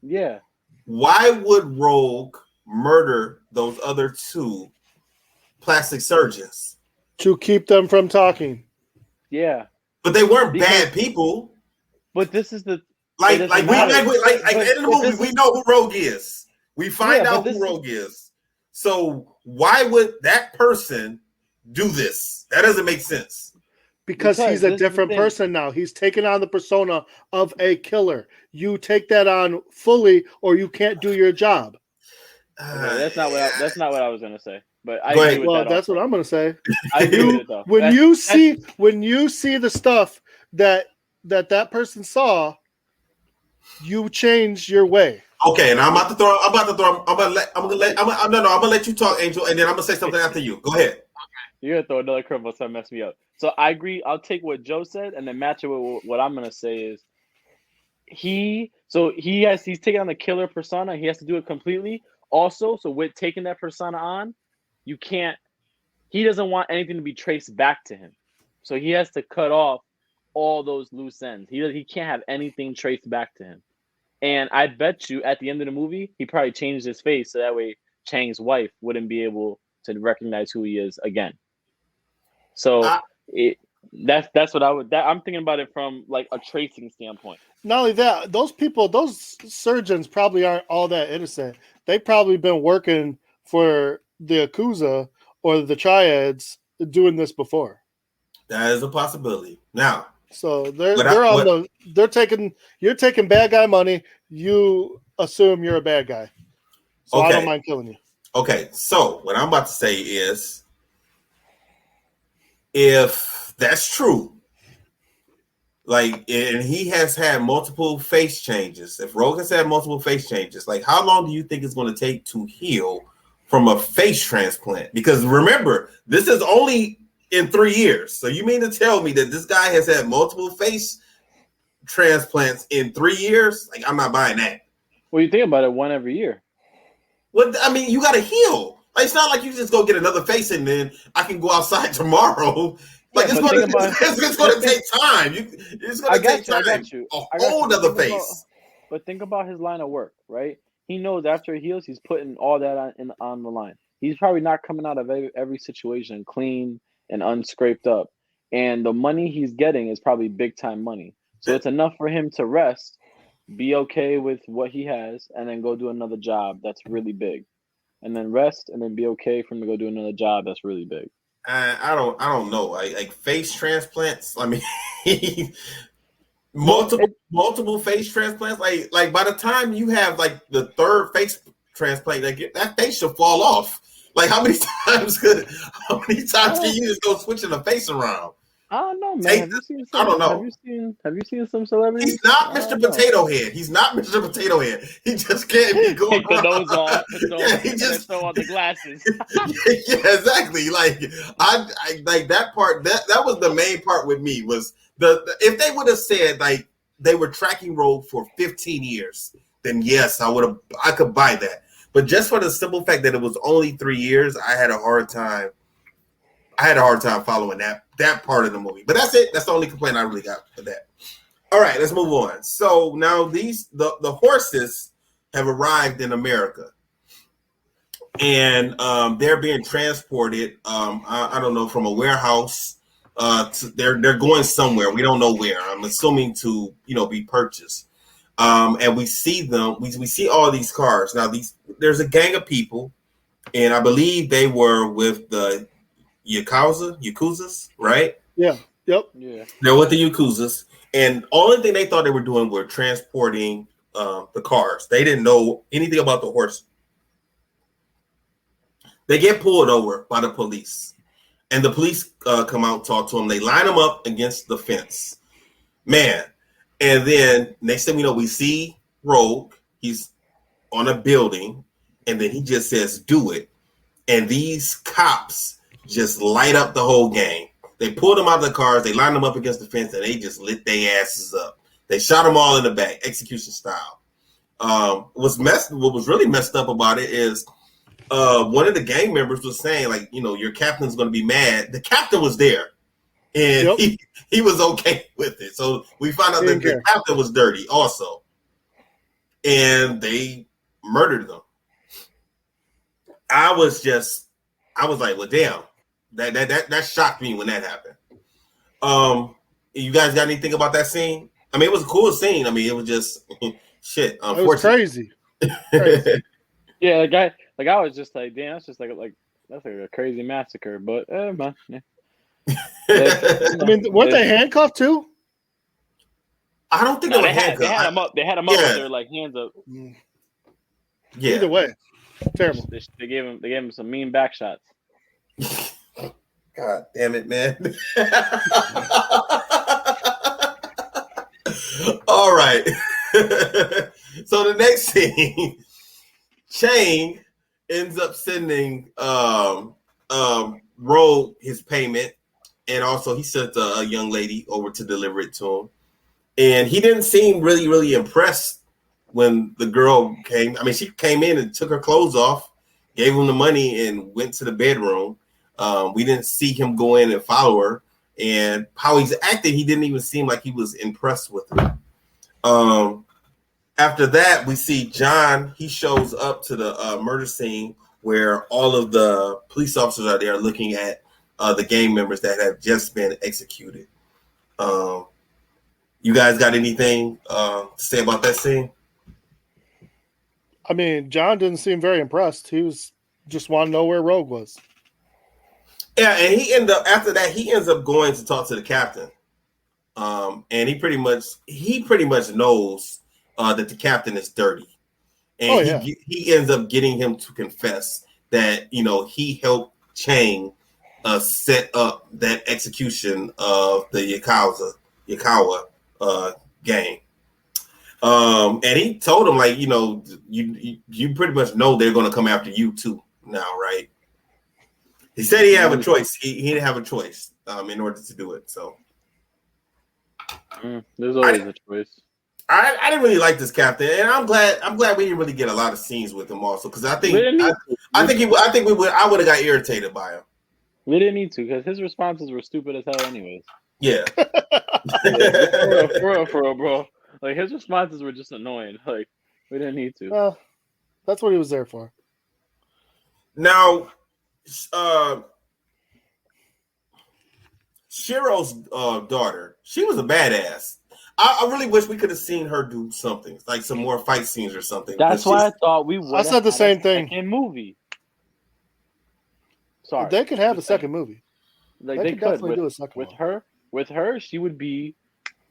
Yeah. Why would Rogue murder those other 2 plastic surgeons? To keep them from talking. Yeah. But they weren't bad people. But this is the at the end of the movie we know who Rogue is. We find out who Rogue is. So why would that person do this? That doesn't make sense. Because he's a different person now. He's taken on the persona of a killer. You take that on fully, or you can't do your job. That's not what I was gonna say. But I agree with that. That's what I'm gonna say. I agree with it though. When you see the stuff that person saw, you change your way. Okay, and I'm gonna let you talk, Angel, and then I'm gonna say something after you. Go ahead. You're gonna throw another curveball to mess me up. So I agree. I'll take what Joe said and then match it with what I'm gonna say is he's taking on the killer persona. He has to do it completely. Also, so with taking that persona on, he doesn't want anything to be traced back to him. So he has to cut off all those loose ends. He can't have anything traced back to him. And I bet you at the end of the movie, he probably changed his face so that way Chang's wife wouldn't be able to recognize who he is again. So that's what I'm thinking about it from like a tracing standpoint. Not only that, those surgeons probably aren't all that innocent. They've probably been working for the Yakuza or the Triads doing this before. That is a possibility. Now, so you're taking bad guy money. You assume you're a bad guy. So okay. I don't mind killing you. Okay, so what I'm about to say is, if that's true, like, and he has had multiple face changes, if Rogue has had multiple face changes, like, how long do you think it's going to take to heal from a face transplant? Because remember, this is only in 3 years. So you mean to tell me that this guy has had multiple face transplants in 3 years? Like, I'm not buying that. Well, you think about it, 1 every year. Well, I mean, you got to heal. Like, it's not like you just go get another face and then I can go outside tomorrow. Like, it's going to take time. It's going to take time. I got you. A whole other face. But think about his line of work, right? He knows after he heals, he's putting all that on the line. He's probably not coming out of every situation clean and unscraped up. And the money he's getting is probably big time money. So it's enough for him to rest, be okay with what he has, and then go do another job that's really big. And then rest and then be okay for him to go do another job that's really big. I don't know. Like face transplants, I mean multiple face transplants. Like by the time you have like the 3rd face transplant, like that face should fall off. Like how many times can you just go switching the face around? I don't know, man. Have you seen some? I don't know. Have you seen some celebrities? He's not Mr. Potato Head. He's not Mr. Potato Head. He just can't be going. Take the nose off. He just throw on the glasses. Yeah, exactly. Like I like that part. That was the main part with me was the if they would have said like they were tracking Rogue for 15 years, then yes, I could buy that. But just for the simple fact that it was only 3 years, I had a hard time following that part of the movie. But that's it. That's the only complaint I really got for that. All right, let's move on. So now the horses have arrived in America. And they're being transported, I don't know, from a warehouse. They're going somewhere. We don't know where. I'm assuming to, be purchased. And we see them. We see all these cars. Now, there's a gang of people. And I believe they were with the Yakuzas, right? Yeah. Yep. Yeah. They're with the Yakuzas, and only thing they thought they were doing were transporting the cars. They didn't know anything about the horse. They get pulled over by the police, and the police come out, talk to them. They line them up against the fence, man. And then next thing we know, we see Rogue. He's on a building, and then he just says, "Do it," and these cops just light up the whole gang. They pulled them out of the cars, they lined them up against the fence, and they just lit their asses up. They shot them all in the back, execution style. What was really messed up about it is one of the gang members was saying, like, your captain's going to be mad. The captain was there, and he was okay with it. So we found out that the captain was dirty also, and they murdered them. I was like, well, damn. That shocked me when that happened. You guys got anything about that scene? I mean, it was a cool scene. I mean, it was just shit. It was crazy. Yeah, I was just like, damn, that's just like that's like a crazy massacre. But man, yeah. I mean, weren't they handcuffed too? I don't think they were handcuffed. They had them up. They had them up with their hands up. Yeah. Either way, terrible. They gave him some mean back shots. God damn it, man. All right. So the next scene, Chang ends up sending Rogue his payment, and also he sent a young lady over to deliver it to him. And he didn't seem really, really impressed when the girl came. I mean, she came in and took her clothes off, gave him the money, and went to the bedroom. We didn't see him go in and follow her, and how he's acting, he didn't even seem like he was impressed with her. After that, we see John. He shows up to the murder scene where all of the police officers are there looking at the gang members that have just been executed. You guys got anything to say about that scene? I mean, John didn't seem very impressed. He was just wanting to know where Rogue was. Yeah, and he ends up going to talk to the captain. And he pretty much knows that the captain is dirty. And he ends up getting him to confess that, he helped Chang set up that execution of the Yakawa gang. And he told him, like, you pretty much know they're going to come after you too now, right? He said he had a choice. He didn't have a choice in order to do it. So there's always a choice. I didn't really like this captain, and I'm glad we didn't really get a lot of scenes with him also, because I would have got irritated by him. We didn't need to, because his responses were stupid as hell anyways. Yeah. For real, bro. Like, his responses were just annoying. Like, we didn't need to. Well, that's what he was there for. Now, Shiro's daughter, she was a badass. I really wish we could have seen her do something, like some more fight scenes or something. That's why I thought we would. I said the same thing. Second movie. Sorry, they could have a second movie. Like they could definitely do a second one. With her, she would be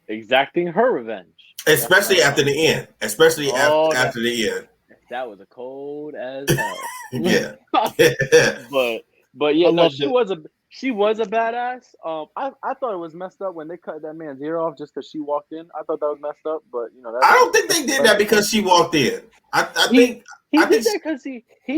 exacting her revenge. Especially after the end. Especially after the end. That was a cold as hell. Yeah. but yeah, no, She was a badass. I thought it was messed up when they cut that man's ear off just because she walked in. I thought that was messed up, but I don't think they did that because she walked in. I think he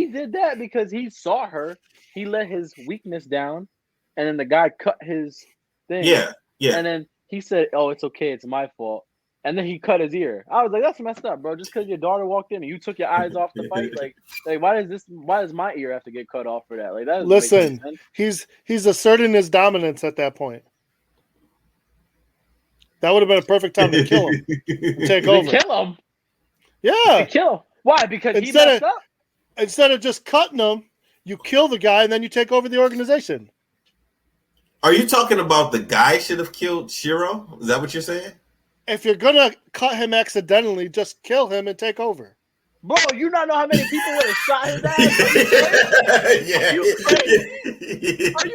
did that because he saw her. He let his weakness down, and then the guy cut his thing. Yeah. And then he said, "Oh, it's okay. It's my fault." And then he cut his ear. I was like, "That's messed up, bro. Just because your daughter walked in and you took your eyes off the fight, like why does my ear have to get cut off for that? Like that." Listen, he's asserting his dominance at that point. That would have been a perfect time to kill him, take over. Kill him. Yeah. Kill him. Why? Because he messed up. Instead of just cutting him, you kill the guy and then you take over the organization. Are you talking about the guy should have killed Shiro? Is that what you're saying? If you're gonna cut him accidentally, just kill him and take over. Bro, you not know how many people would have shot his ass?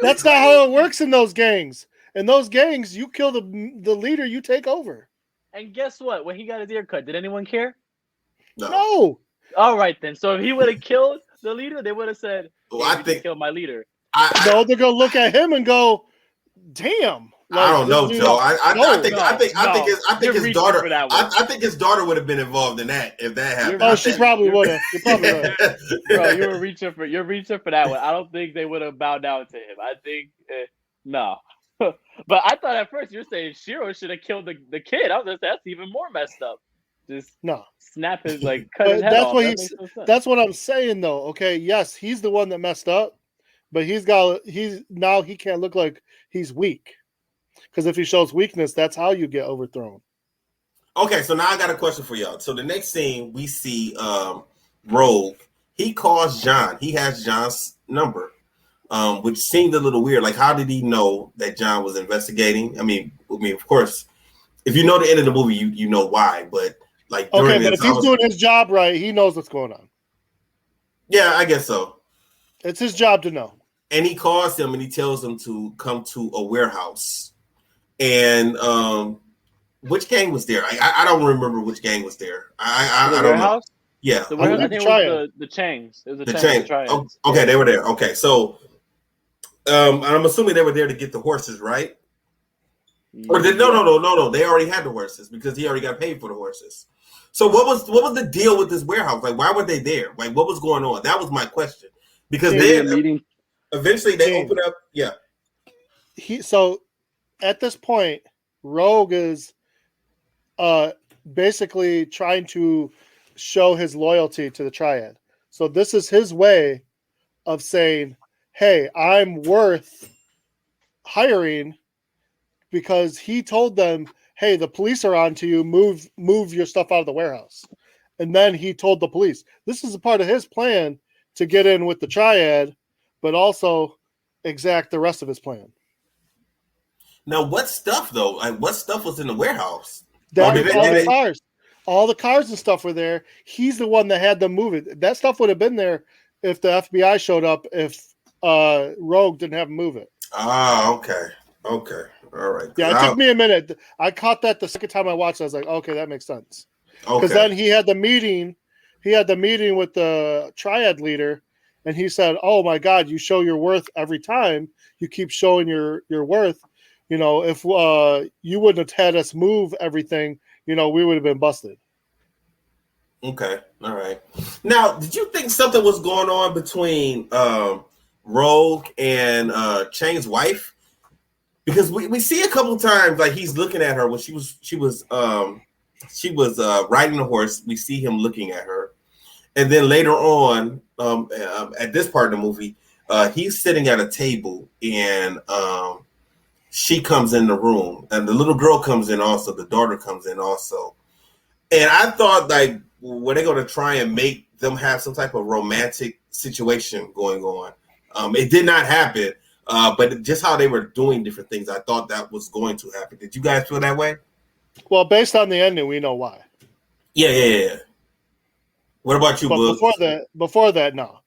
That's not how it works in those gangs. In those gangs, you kill the leader, you take over. And guess what? When he got his ear cut, did anyone care? No. All right then. So if he would have killed the leader, they would have said, "Hey, I think killed my leader." No, they're gonna look at him and go, "Damn." Like, I don't know, Joe. I think his daughter. I think his daughter would have been involved in that if that happened. Oh, she probably would have. Bro, you're reaching for that one. I don't think they would have bowed down to him. I think no. But I thought at first you're saying Shiro should have killed the kid. I was just that's even more messed up. Just snap his cut his head off. That's what I'm saying though. Okay, yes, he's the one that messed up, but he can't look like he's weak. Because if he shows weakness, that's how you get overthrown. Okay, so now I got a question for y'all. So the next scene we see Rogue. He calls John. He has John's number, which seemed a little weird. Like, how did he know that John was investigating? I mean, of course, if you know the end of the movie, you know why. But like, but if he's doing his job right, he knows what's going on. Yeah, I guess so. It's his job to know. And he calls him and he tells him to come to a warehouse. And which gang was there? I don't remember which gang was there. I don't know. Yeah, the warehouse, I think it was the Changs. It was the Changs. Okay, they were there. Okay, so I'm assuming they were there to get the horses, right? Or no. They already had the horses because he already got paid for the horses. So what was the deal with this warehouse? Like, why were they there? Like, what was going on? That was my question. Because eventually they opened up. Yeah. So at this point, Rogue is basically trying to show his loyalty to the Triad. So this is his way of saying, hey, I'm worth hiring, because he told them, hey, the police are on to you, move your stuff out of the warehouse. And then he told the police. This is a part of his plan to get in with the Triad, but also exact the rest of his plan. Now, what stuff, though? Like, what stuff was in the warehouse? Cars. All the cars and stuff were there. He's the one that had them move it. That stuff would have been there if the FBI showed up, if Rogue didn't have them move it. Ah, okay. Okay. All right. Yeah, it took me a minute. I caught that the second time I watched it. I was like, okay, that makes sense. Because then he had the meeting. He had the meeting with the Triad leader, and he said, oh, my God, you show your worth every time. You keep showing your worth. You know, if you wouldn't have had us move everything, you know, we would have been busted. Okay. All right. Now, did you think something was going on between Rogue and Chang's wife? Because we see a couple times, like, he's looking at her when she was riding the horse. We see him looking at her. And then later on, at this part of the movie, he's sitting at a table and she comes in the room, and the little girl comes in also. The daughter comes in also. And I thought, like, were they going to try and make them have some type of romantic situation going on? It did not happen, but just how they were doing different things, I thought that was going to happen. Did you guys feel that way? Well, based on the ending, we know why. Yeah. What about you, Boog? Before that, no.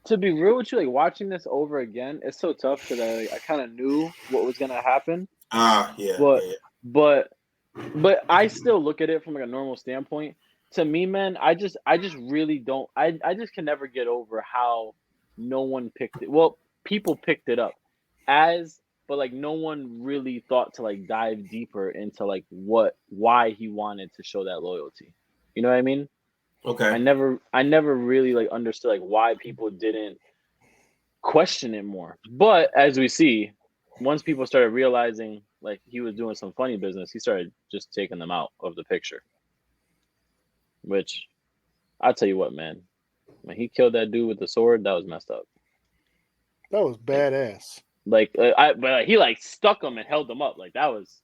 To be real with you, like, watching this over again, it's so tough because I kind of knew what was gonna happen. But I still look at it from like a normal standpoint. To me, man, I just really don't. I just can never get over how no one picked it. Well, people picked it up but like no one really thought to like dive deeper into like why he wanted to show that loyalty. You know what I mean? Okay. I never really like understood like why people didn't question it more. But as we see, once people started realizing like he was doing some funny business, he started just taking them out of the picture. Which I'll tell you what, man. When he killed that dude with the sword, that was messed up. That was badass. But he like stuck him and held him up. Like that was.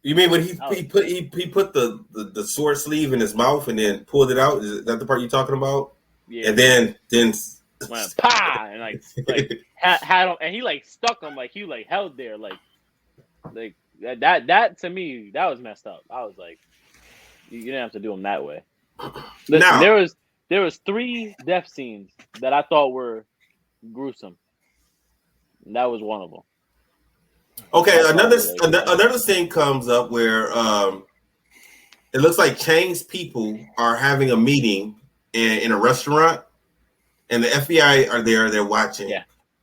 You mean when he put the sword sleeve in his mouth and then pulled it out? Is that the part you're talking about? Yeah. And then went pa and like had him, and he like stuck him like he like held there like that to me that was messed up. I was like, you didn't have to do him that way. Listen, now, there was 3 death scenes that I thought were gruesome. And that was one of them. Okay, another thing comes up where it looks like Chang's people are having a meeting in a restaurant, and the FBI are there. They're watching,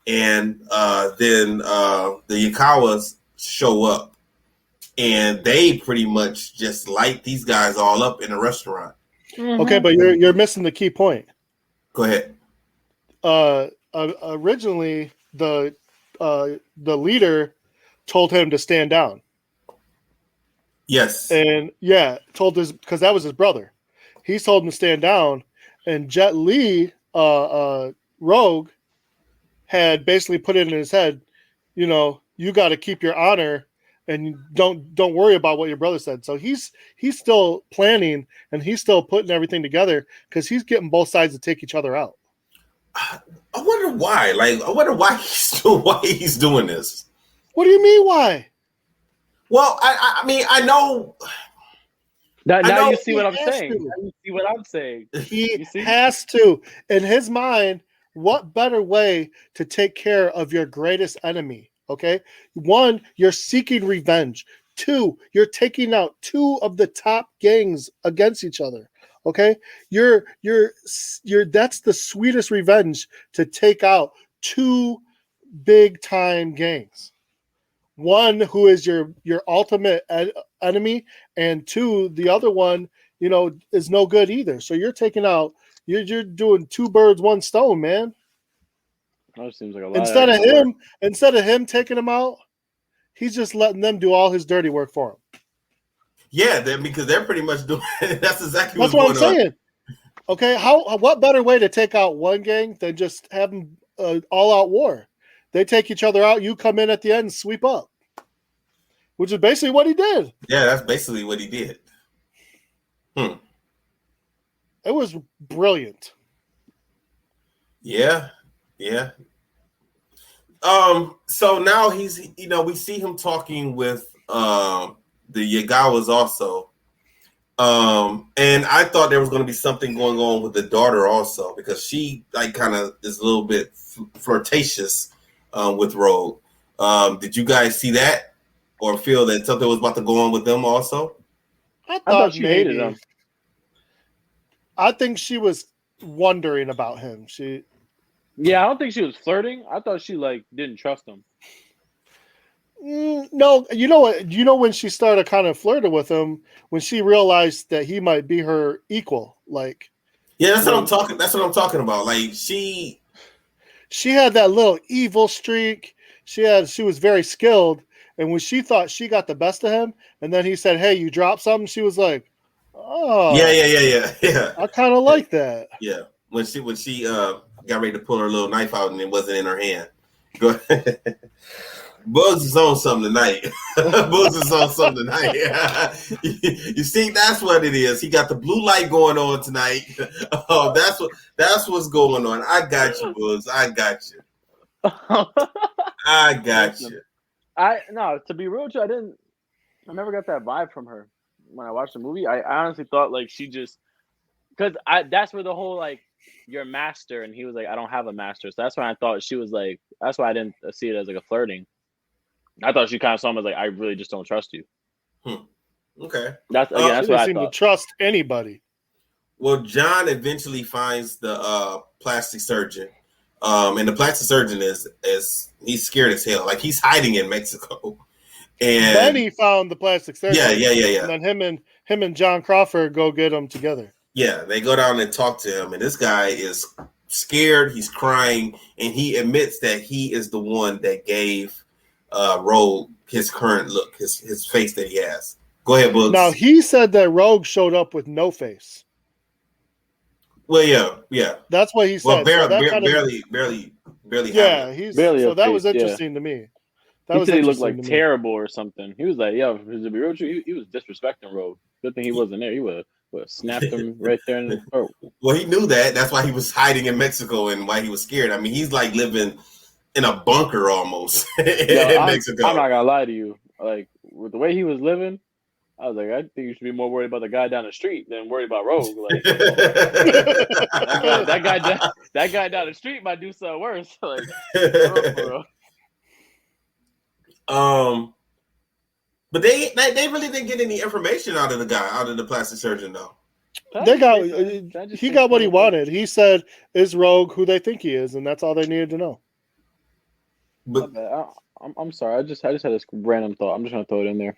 and then the Yukawas show up, and they pretty much just light these guys all up in a restaurant. Mm-hmm. Okay, but you're missing the key point. Go ahead. Originally, the leader told him to stand down. Yes. And told because that was his brother. He told him to stand down, and Jet Li, Rogue, had basically put it in his head, you got to keep your honor and don't worry about what your brother said. So he's still planning and he's still putting everything together because he's getting both sides to take each other out. I wonder why. I wonder why he's doing this. What do you mean why? Well, I mean, I know. Now you see what I'm saying. You see what I'm saying. He has to. In his mind, what better way to take care of your greatest enemy? Okay. 1, you're seeking revenge. 2, you're taking out 2 of the top gangs against each other. Okay. You're that's the sweetest revenge, to take out 2 big time gangs. 1 who is your ultimate enemy, and 2, the other one, is no good either. So you're taking out, you're doing 2 birds, 1 stone, man. That seems like a lot. Instead of him taking them out, he's just letting them do all his dirty work for him. Yeah, because they're pretty much doing. That's exactly what I'm saying. Okay, what better way to take out one gang than just have them all-out war? They take each other out. You come in at the end and sweep up, which is basically what he did. Yeah, that's basically what he did. It was brilliant. Yeah. So now he's, we see him talking with the Yagawas also. And I thought there was going to be something going on with the daughter also, because she kind of is a little bit flirtatious with Rogue. Did you guys see that or feel that something was about to go on with them also? I thought she hated him. I think she was wondering about him. Yeah, I don't think she was flirting. I thought she didn't trust him. No, you know what? You know when she started kind of flirting with him, when she realized that he might be her equal. Yeah, that's what I'm talking. That's what I'm talking about. She had that little evil streak. She was very skilled, and when she thought she got the best of him, and then he said, "Hey, you dropped something," she was like, "Oh, yeah. I kind of like that." Yeah, when she got ready to pull her little knife out and it wasn't in her hand. Go ahead. Bugs is on something tonight. You see, that's what it is. He got the blue light going on tonight. Oh, that's what's going on. I got you, Bugs. I got you. To be real with you, I never got that vibe from her when I watched the movie. I honestly thought she just, because that's where the whole your master, and he was like, I don't have a master. So that's why I thought she was that's why I didn't see it as a flirting. I thought she kind of saw him as I really just don't trust you. Okay. That's what I thought. To trust anybody. Well, John eventually finds the plastic surgeon, And the plastic surgeon is he's scared as hell. Like he's hiding in Mexico. And Benny found the plastic surgeon. Yeah. And then him and John Crawford go get him together. Yeah, they go down and talk to him, and this guy is scared. He's crying, and he admits that he is the one that gave Rogue his current look, his face that he has. Go ahead, Books. Now he said that Rogue showed up with no face. Well, yeah. That's what he said. Well, barely. Yeah, he's barely. So that was interesting to me. He said he looked like terrible or something. He was like, "Yo, to be real, he was disrespecting Rogue. Good thing he wasn't there. He would snapped him right there in the throat." Well, he knew that. That's why he was hiding in Mexico and why he was scared. I mean, he's like living in a bunker almost in Mexico. I'm not gonna lie to you. Like with the way he was living, I was like, I think you should be more worried about the guy down the street than worried about Rogue. Like that guy down the street might do something worse. Like, bro. But they really didn't get any information out of the plastic surgeon though. He got what he wanted. He said, "Is Rogue who they think he is?" And that's all they needed to know. But I'm sorry. I just had this random thought. I'm just gonna throw it in there.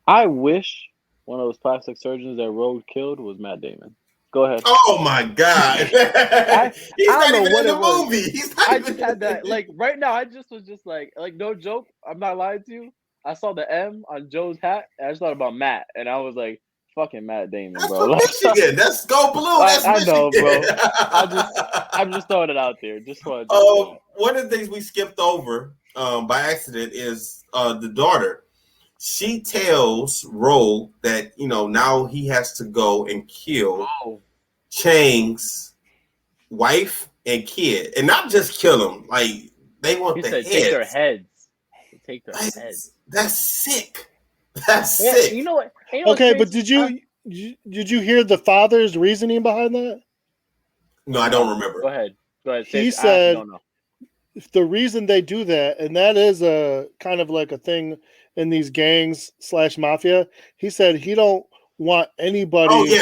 I wish one of those plastic surgeons that Rogue killed was Matt Damon. Go ahead. Oh my God! He's not even in the movie. I just had that. Like right now, I just was just like no joke. I'm not lying to you. I saw the M on Joe's hat, and I just thought about Matt, and I was like, "Fucking Matt Damon, that's bro." Michigan. That's Go Blue. That's I know, bro. Michigan. I'm just throwing it out there. Just one of the things we skipped over by accident is the daughter. She tells Rogue that now he has to go and kill Chang's wife and kid, and not just kill them. Like they want the heads. Take their heads. Take their heads. That's sick. That's sick. You know what? Okay, but did you hear the father's reasoning behind that? No, I don't remember. Go ahead. He said the reason they do that, and that is a kind of like a thing in these gangs / mafia. He said he don't want anybody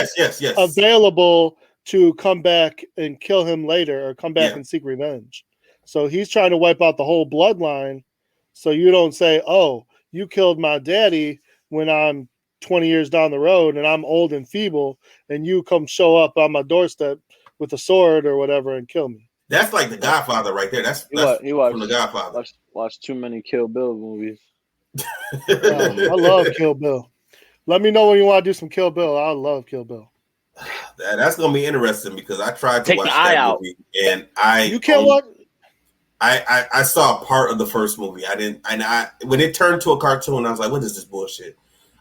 available to come back and kill him later or come back and seek revenge. So he's trying to wipe out the whole bloodline. So you don't say, "Oh, you killed my daddy when I'm 20 years down the road and I'm old and feeble, and you come show up on my doorstep with a sword or whatever and kill me." That's like The Godfather right there. That's he watched, from The Godfather. Watched too many Kill Bill movies. I love Kill Bill. Let me know when you want to do some Kill Bill. I love Kill Bill. That's gonna be interesting because I tried to watch that movie and you can't watch. I saw a part of the first movie. I didn't. When it turned to a cartoon, I was like, "What is this bullshit?"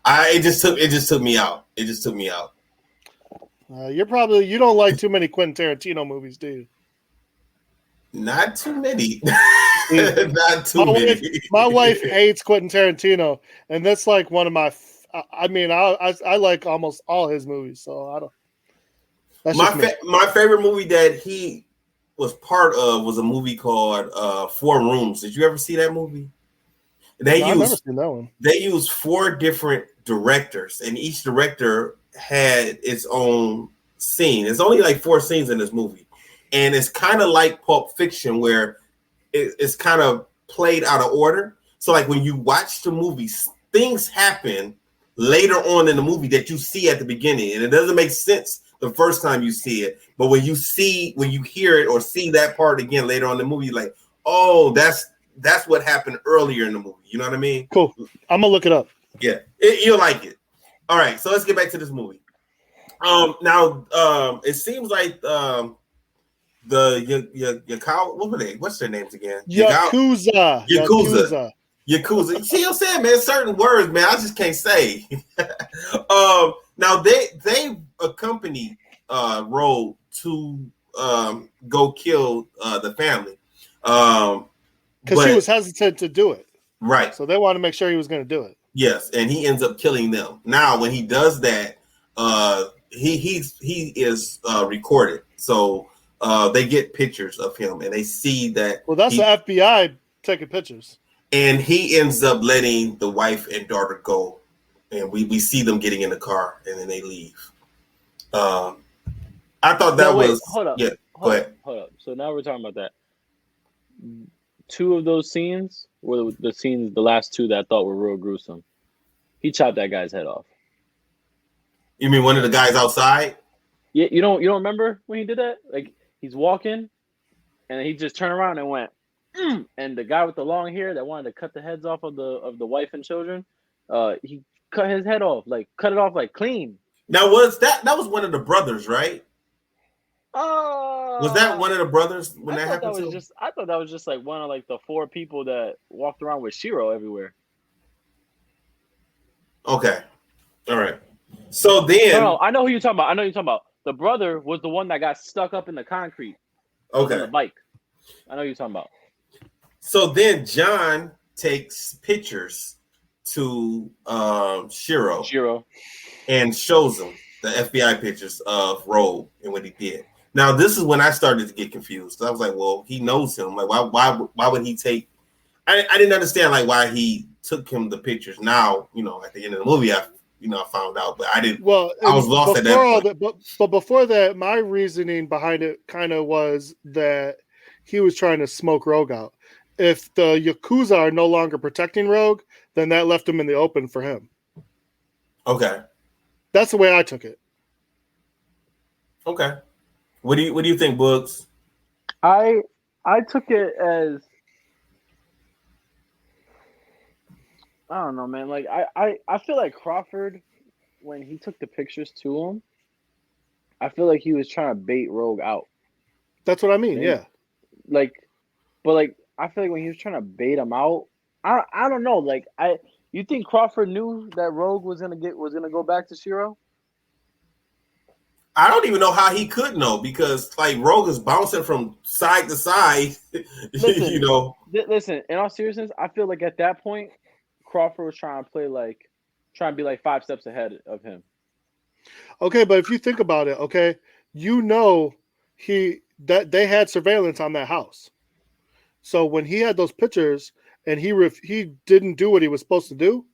It just took me out. It just took me out. You don't like too many Quentin Tarantino movies, do you? Not too many. Not too many. My wife hates Quentin Tarantino, and that's like one of my. I like almost all his movies, so I don't. That's my favorite movie that he was part of was a movie called 4 Rooms. Did you ever see that movie? I've never seen that one. They used 4 different directors, and each director had its own scene. There's only like 4 scenes in this movie, and it's kind of like Pulp Fiction, where it's kind of played out of order. So like when you watch the movies, things happen later on in the movie that you see at the beginning, and it doesn't make sense the first time you see it, but when you hear it or see that part again later on in the movie, you're like, oh, that's what happened earlier in the movie. You know what I mean? Cool. I'm gonna look it up. Yeah, you'll like it. All right, so let's get back to this movie. Now, it seems like the what were they? What's their names again? Yakuza. You see what I'm saying, man? Certain words, man, I just can't say. Now they accompanied Rogue to go kill the family. Because he was hesitant to do it. Right. So they wanted to make sure he was going to do it. Yes, and he ends up killing them. Now, when he does that, he is recorded. So they get pictures of him, and they see that. Well, that's the FBI taking pictures. And he ends up letting the wife and daughter go, and we see them getting in the car, and then they leave. I thought that was. Hold up. Yeah, go ahead. Hold up. So now we're talking about that. 2 of those scenes were the last 2 that I thought were real gruesome. He chopped that guy's head off. You mean one of the guys outside? Yeah, you don't remember when he did that? Like he's walking, and he just turned around and went, and the guy with the long hair that wanted to cut the heads off of the wife and children, he cut his head off, cut it off clean. Now that was one of the brothers, right? Oh, was that one of the brothers when that happened? I thought that was just one of the 4 people that walked around with Shiro everywhere. Okay, all right. So then, no, I know who you're talking about. The brother was the one that got stuck up in the concrete. Okay, on the bike. I know who you're talking about. So then John takes pictures to Shiro and shows him the FBI pictures of Rogue and what he did. Now, this is when I started to get confused. I was like, well, he knows him. Like, why would he take... I didn't understand, why he took him the pictures. Now, at the end of the movie, I found out. But I didn't... Well, I was lost at that point. But before that, my reasoning behind it kind of was that he was trying to smoke Rogue out. If the Yakuza are no longer protecting Rogue, then that left him in the open for him. Okay. That's the way I took it. Okay. What do you think, Books? I took it as, I don't know, man. I feel like Crawford, when he took the pictures to him, I feel like he was trying to bait Rogue out. That's what I mean, yeah. But I feel like when he was trying to bait him out, I don't know. You think Crawford knew that Rogue was gonna go back to Shiro? I don't even know how he could know, because Rogue is bouncing from side to side. Listen, Listen, in all seriousness, I feel like at that point, Crawford was trying to be 5 steps ahead of him. Okay, but if you think about it, okay, that they had surveillance on that house. So when he had those pictures and he didn't do what he was supposed to do,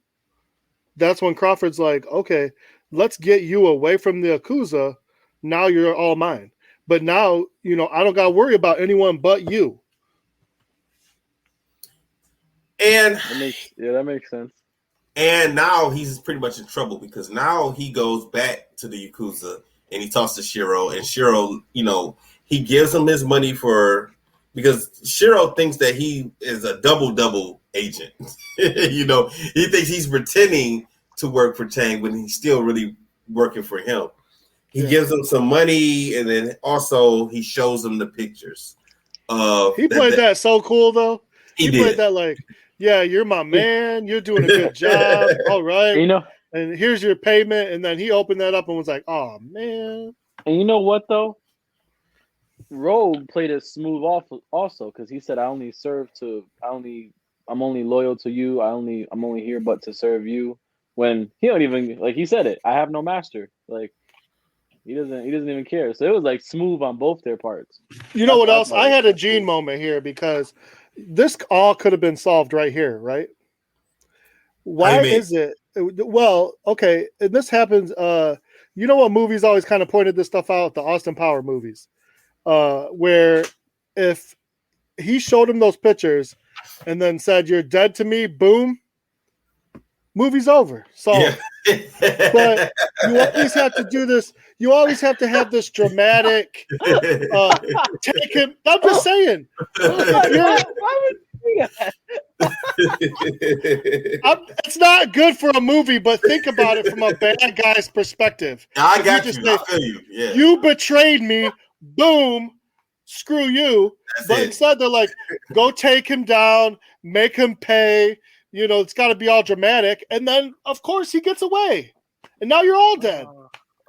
that's when Crawford's like, okay, let's get you away from the Yakuza. Now you're all mine. But now, I don't got to worry about anyone but you. And that makes sense. And now he's pretty much in trouble, because now he goes back to the Yakuza and he talks to Shiro, and Shiro, he gives him his money because Shiro thinks that he is a double agent. He thinks he's pretending to work for Chang when he's still really working for him. He gives him some money, and then also he shows him the pictures. He played that so cool, though. He played that yeah, you're my man. You're doing a good job. All right. And here's your payment. And then he opened that up and was like, oh, man. And you know what, though? Rogue played it smooth also, because he said, I'm only loyal to you. I'm only here but to serve you. When he don't even, he said it, I have no master. He doesn't even care. So it was smooth on both their parts. You know what else? I had a Gene moment here, because this all could have been solved right here, right? Why is it? Well, okay, and this happens. You know what movies always kind of pointed this stuff out? The Austin Power movies, where if he showed him those pictures and then said, "You're dead to me," boom, movie's over. Solved. Yeah. But you always have to do this. You always have to have this dramatic take him. I'm just saying. Why would you do that? It's not good for a movie, but think about it from a bad guy's perspective. I got you. I feel you. Yeah. You betrayed me. Boom. Screw you. But instead, they're like, go take him down, make him pay. It's got to be all dramatic. And then, of course, he gets away. And now you're all dead.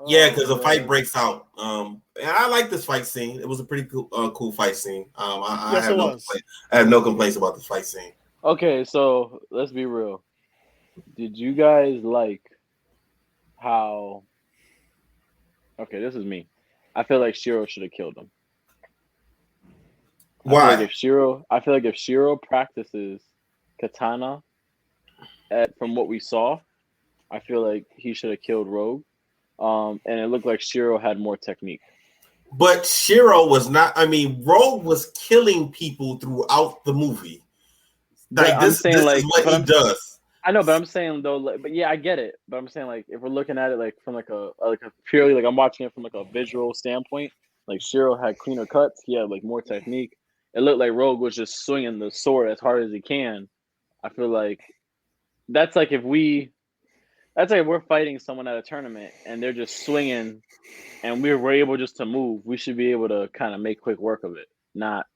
Yeah, because the fight breaks out. And I like this fight scene. It was a pretty cool fight scene. I have no complaints about the fight scene. Okay, so let's be real. Did you guys like how... Okay, this is me. I feel like Shiro should have killed him. Why? I feel like if Shiro practices katana from what we saw, I feel like he should have killed Rogue. And it looked like Shiro had more technique. But Shiro was not. I mean, Rogue was killing people throughout the movie. Like this is what he does. I know, but I'm saying though, like, but yeah, I get it. But I'm saying like if we're looking at it like from like a purely like I'm watching it from like a visual standpoint, like Shiro had cleaner cuts, he had like more technique. It looked like Rogue was just swinging the sword as hard as he can. I feel like that's like if we're fighting someone at a tournament and they're just swinging, and we're able just to move. We should be able to kind of make quick work of it, not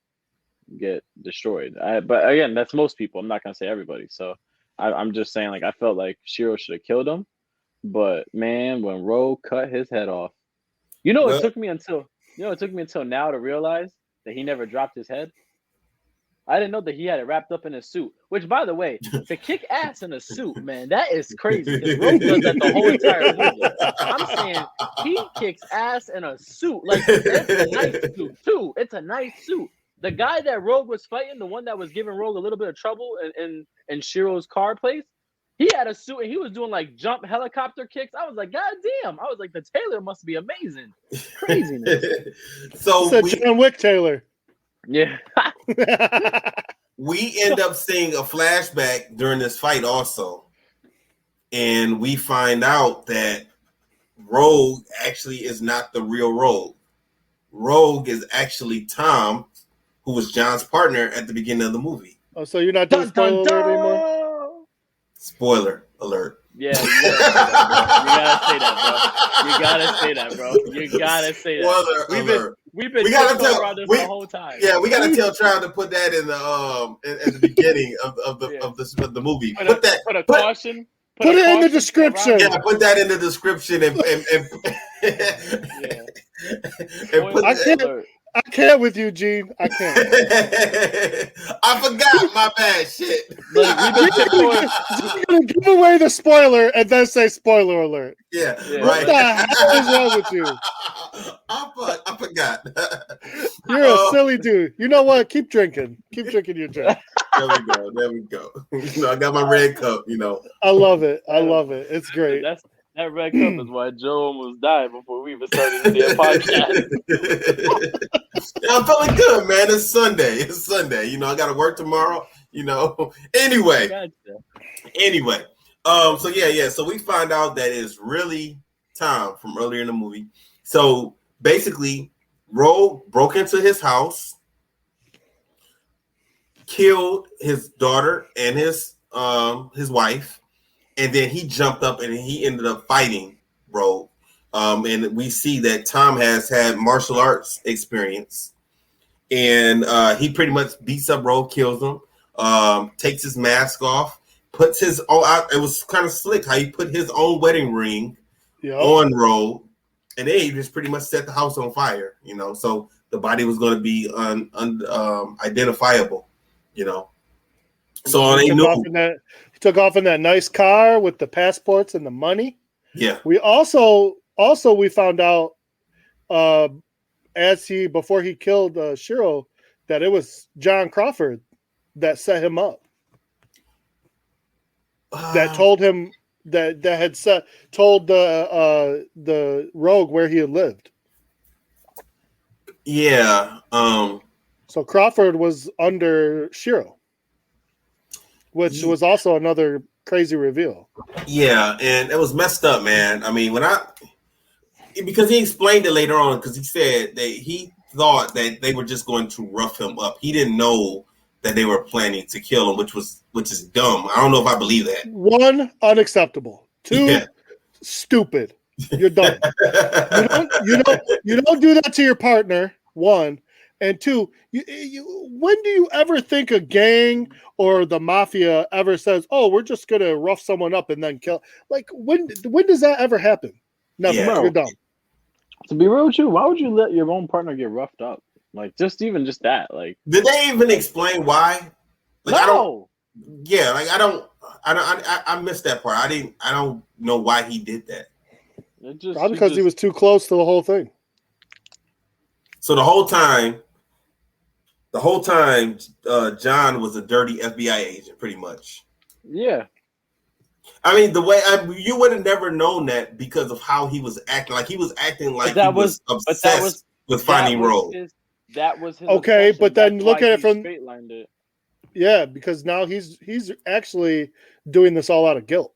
get destroyed. But again, that's most people. I'm not gonna say everybody. So. I'm just saying, like, I felt like Shiro should have killed him, but man, when Rogue cut his head off, it took me until now to realize that he never dropped his head. I didn't know that he had it wrapped up in a suit. Which, by the way, to kick ass in a suit, man, that is crazy. Because Rogue does that the whole entire movie. I'm saying he kicks ass in a suit, like it's a nice suit too. It's a nice suit. The guy that Rogue was fighting, the one that was giving Rogue a little bit of trouble in Shiro's car place, he had a suit and he was doing like jump helicopter kicks. I was like, God damn. I was like, the tailor must be amazing. Craziness. So John Wick Taylor. Yeah. We end up seeing a flashback during this fight also. And we find out that Rogue actually is not the real Rogue. Rogue is actually Tom, who was John's partner at the beginning of the movie. Oh, so you're not doing spoiler alert anymore? Spoiler alert. Yeah, you gotta say that, bro. You gotta say that. Spoiler alert. We gotta tell around this the whole time. Yeah, we gotta tell Trav to put that in the at the beginning of the movie. Put a caution. Put it in the description. Yeah, put that in the description and I can't with you, Gene. I can't. I forgot. My bad. Shit. You're gonna give away the spoiler and then say spoiler alert. Yeah. What the hell is wrong with you? I forgot. You're a silly dude. You know what? Keep drinking. Keep drinking your drink. There we go. I got my red cup. I love it. It's great. That red cup is why Joe almost died before we even started the damn podcast. I'm feeling good, man. It's Sunday. I got to work tomorrow. Anyway. Gotcha. So we find out that it's really Tom from earlier in the movie. So basically, Rogue broke into his house, killed his daughter and his wife. And then he jumped up and he ended up fighting Rogue. And we see that Tom has had martial arts experience. And he pretty much beats up Rogue, kills him, takes his mask off, puts his own out. It was kind of slick how he put his own wedding ring on Rogue. And then he just pretty much set the house on fire, So the body was going to be identifiable, So they knew. He took off in that nice car with the passports and the money. Yeah. We also we found out before he killed Shiro that it was John Crawford that set him up. That told him that had told the Rogue where he had lived. Yeah. So Crawford was under Shiro. Which was also another crazy reveal. Yeah, and it was messed up, man. I mean, because he explained it later on, because he said that he thought that they were just going to rough him up. He didn't know that they were planning to kill him, which is dumb. I don't know if I believe that. 1, unacceptable. 2, stupid. You're dumb. You don't do that to your partner. 1. And 2, when do you ever think a gang or the mafia ever says, "Oh, we're just gonna rough someone up and then kill"? Like, when does that ever happen? Never. Yeah. You're dumb. To be real with you, why would you let your own partner get roughed up? Like, just that. Like, did they even explain why? Like, no. I missed that part. I don't know why he did that. Probably because he was too close to the whole thing. So the whole time, John was a dirty FBI agent, pretty much. Yeah. I mean, the way you would have never known that because of how he was acting. Like he was acting like he was obsessed with finding Rogue. That was his. Okay, obsession. but then look at it from straight lined it. Yeah, because now he's actually doing this all out of guilt.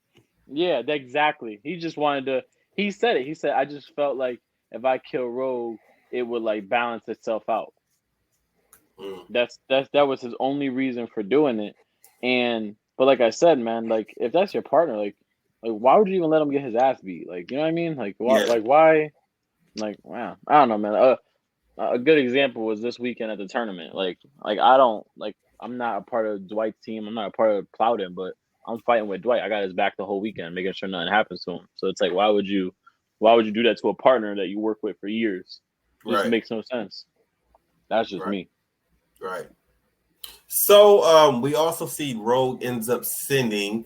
Yeah, exactly. He just wanted to. He said it. He said, "I just felt like if I kill Rogue, it would like balance itself out." That was his only reason for doing it. But like I said, man, like if that's your partner, like why would you even let him get his ass beat? Like, you know what I mean? Like why? Like why? Like wow, I don't know, man. A good example was this weekend at the tournament. Like I don't like. I'm not a part of Dwight's team. I'm not a part of Plowden, but I'm fighting with Dwight. I got his back the whole weekend, making sure nothing happens to him. So it's like, why would you do that to a partner that you work with for years? It just makes no sense. That's just me. Right. So we also see Rogue ends up sending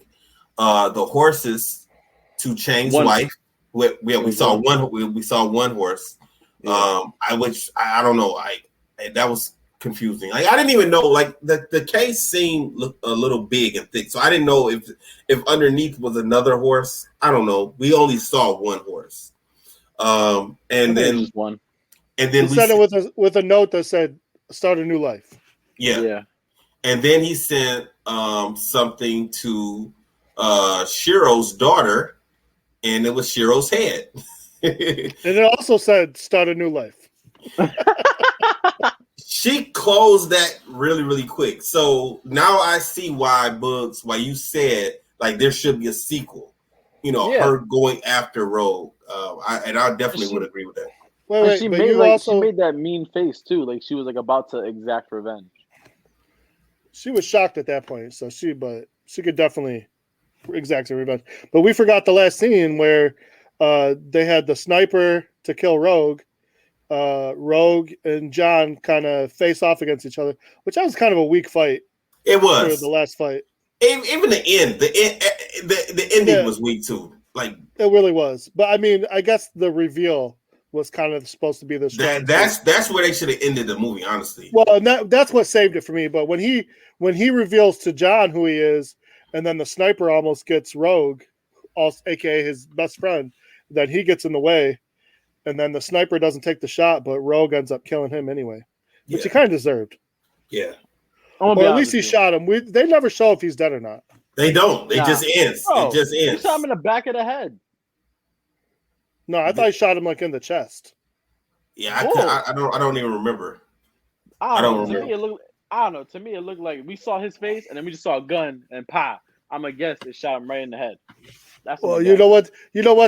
the horses to Chang's wife. We saw one horse. Yeah. I don't know. That was confusing. Like I didn't even know. Like the case seemed a little big and thick, so I didn't know if underneath was another horse. I don't know. We only saw one horse, and then just one. And then he sent it with a note that said, "Start a new life." Yeah. And then he sent something to Shiro's daughter, and it was Shiro's head. And it also said, "Start a new life." She closed that really, really quick. So now I see why you said like there should be a sequel. You know, her going after Rogue. I definitely would agree with that. Wait, she made that mean face too. Like she was like about to exact revenge. She was shocked at that point, so she could definitely exact her revenge. But we forgot the last scene where they had the sniper to kill Rogue. Rogue and John kind of face off against each other, which was kind of a weak fight. It was the last fight. Even the ending was weak too. Like it really was. But I mean, I guess the reveal was kind of supposed to be the strong. That's where they should have ended the movie, honestly. Well, and that's what saved it for me. But when he reveals to John who he is, and then the sniper almost gets Rogue, aka his best friend, then he gets in the way. And then the sniper doesn't take the shot, but Rogue ends up killing him anyway, which he kind of deserved. Yeah. Or at least he shot him. They never show if he's dead or not. They don't. It just ends. It just ends. He shot him in the back of the head. No, I thought he shot him like in the chest. Yeah, I don't even remember. I don't know. To me, it looked like we saw his face, and then we just saw a gun, and pop. I'm gonna guess it shot him right in the head. You know what?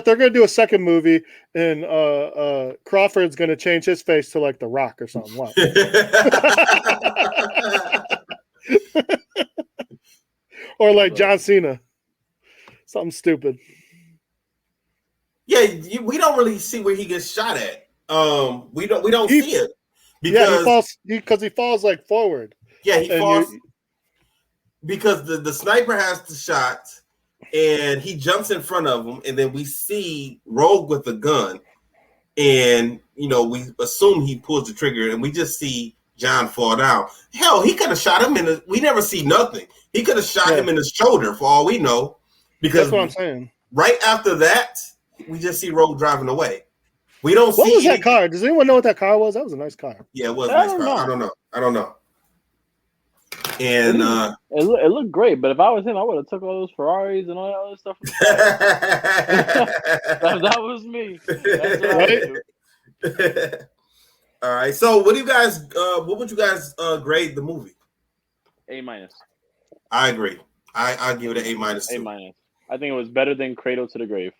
They're gonna do a second movie, and Crawford's gonna change his face to like The Rock or something. What? Or like John Cena, something stupid. Yeah, we don't really see where he gets shot at. We don't see it because he falls like forward. Yeah, he falls because the sniper has the shot. And he jumps in front of him, and then we see Rogue with the gun, and we assume he pulls the trigger, and we just see John fall down. Hell, he could have shot him we never see nothing. He could have shot him in his shoulder for all we know, because that's what I'm saying. Right after that, we just see Rogue driving away. We don't see. What was that car? Does anyone know what that car was? That was a nice car. Yeah, it was a nice car. I don't know. And it looked great, but if I was him, I would have took all those Ferraris and all that other stuff. That was me. That's what I would do. All right. So, what would you guys grade the movie? A-. I agree. I give it an A-. A-. I think it was better than Cradle to the Grave.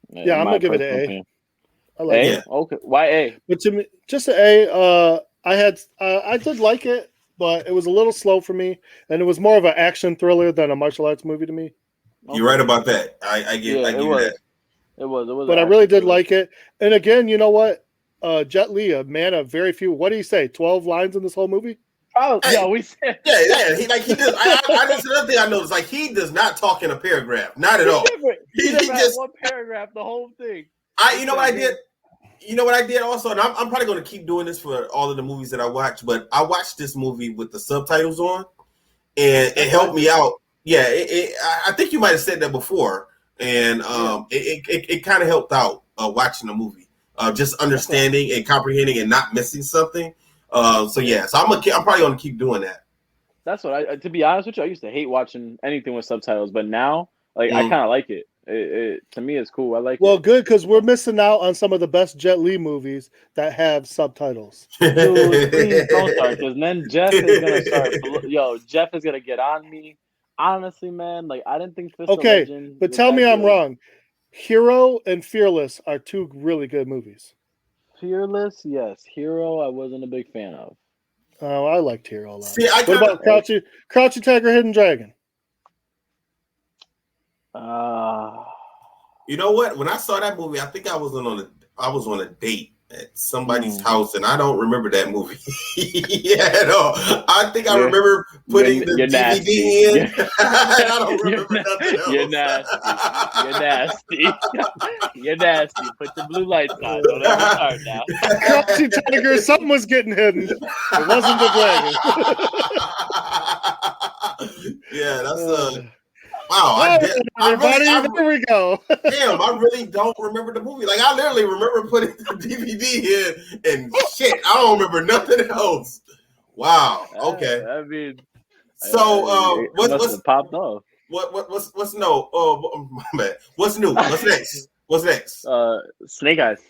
Yeah, I'm gonna give it an A. Opinion. I like it. Okay. Why A? But to me, just an A. I did like it, but it was a little slow for me, and it was more of an action thriller than a martial arts movie to me. You're right about that. I give you that. It was. But I really did like it. And again, you know what? Jet Li, a man of very few. What do you say? 12 lines in this whole movie? Oh, yeah, we said. Yeah. He does. That's another thing I noticed. Like, he does not talk in a paragraph. Not at all. He just one paragraph, the whole thing. You know what I did? You know what I did also, and I'm probably going to keep doing this for all of the movies that I watch, but I watched this movie with the subtitles on, and it helped me out. Yeah, I think you might have said that before, and it kind of helped out watching the movie. just understanding and comprehending and not missing something. So I'm probably gonna keep doing that. That's what to be honest with you, I used to hate watching anything with subtitles, but now I kind of like it. To me, it's cool. I like it. Well, good, because we're missing out on some of the best Jet Li movies that have subtitles. Dude, please don't start, because then Jeff is gonna start. Jeff is gonna get on me. Honestly, man, I didn't think Fist of Legend. But tell me I'm wrong. Hero and Fearless are two really good movies. Fearless, yes. Hero, I wasn't a big fan of. Oh, I liked Hero a lot. See, what about Crouching Tiger, Hidden Dragon? You know what? When I saw that movie, I think I was on a date at somebody's house, and I don't remember that movie. I think I remember putting the DVD in. I don't remember nothing else. You're nasty. Put the blue lights on. Don't ever start now. Crouching Tiger, something was getting hidden. It wasn't the dragon. That's wow, here we go. Damn, I really don't remember the movie. I literally remember putting the DVD in and shit. I don't remember nothing else. Wow. Okay. I mean, what's popped off? What's no? Oh, my bad. What's new? What's next? What's next? Snake Eyes.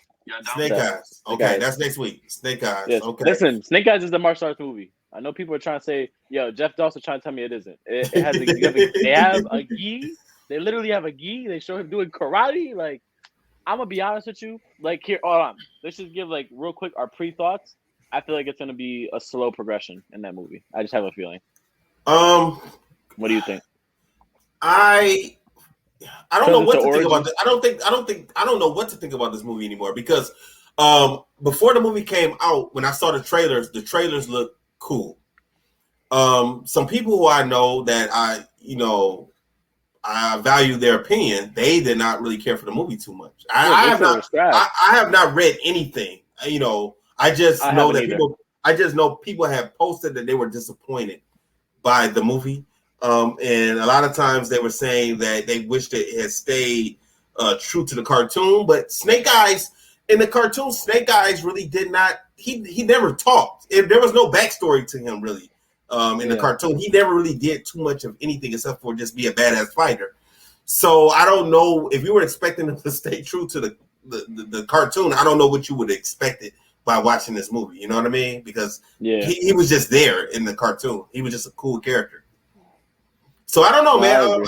Snake Eyes. Okay, that's next week. Snake Eyes. Yes. Okay. Listen, Snake Eyes is the martial arts movie. I know people are trying to say, Jeff Dawson trying to tell me it isn't. It has they have a gi. They literally have a gi. They show him doing karate. I'm gonna be honest with you. Here, hold on. Let's just give real quick our pre-thoughts. I feel like it's gonna be a slow progression in that movie. I just have a feeling. What do you think? I don't know what to think about this. I don't know what to think about this movie anymore because before the movie came out, when I saw the trailers looked cool. Some people who I know that I value their opinion, they did not really care for the movie too much. I have not read anything. I just know that people have posted that they were disappointed by the movie. And a lot of times they were saying that they wished it had stayed true to the cartoon, but Snake Eyes in the cartoon, Snake Eyes really did not. He never talked. There was no backstory to him really in the cartoon. He never really did too much of anything except for just be a badass fighter. So I don't know if you were expecting him to stay true to the cartoon. I don't know what you would have expected by watching this movie. You know what I mean? Because he was just there in the cartoon. He was just a cool character. So I don't know, man.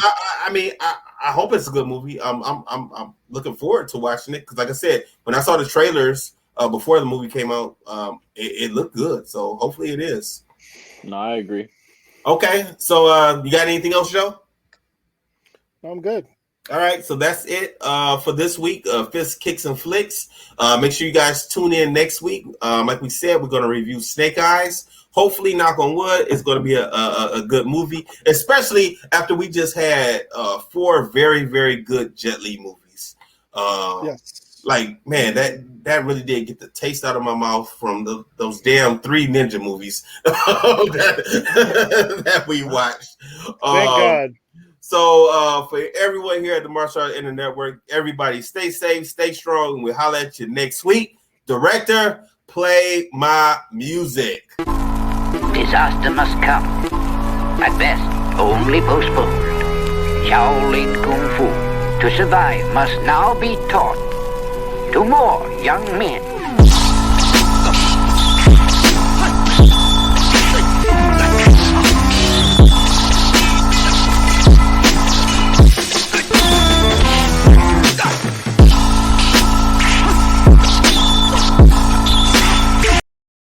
I hope it's a good movie. I'm looking forward to watching it because, like I said, when I saw the trailers before the movie came out, it looked good. So hopefully it is. No, I agree. Okay, so you got anything else, Joe? I'm good. All right, so that's it for this week. Fist Kicks and Flicks. Make sure you guys tune in next week. Like we said, we're going to review Snake Eyes. Hopefully, knock on wood, it's going to be a good movie, especially after we just had 4 very, very good Jet Li movies. Yes. Man, that really did get the taste out of my mouth from those damn 3 ninja movies that we watched. Thank God. So for everyone here at the Martial Arts Internet Network, everybody stay safe, stay strong, and we'll holler at you next week. Director, play my music. Disaster must come. At best, only postponed. Shaolin Kung Fu, to survive, must now be taught to more young men.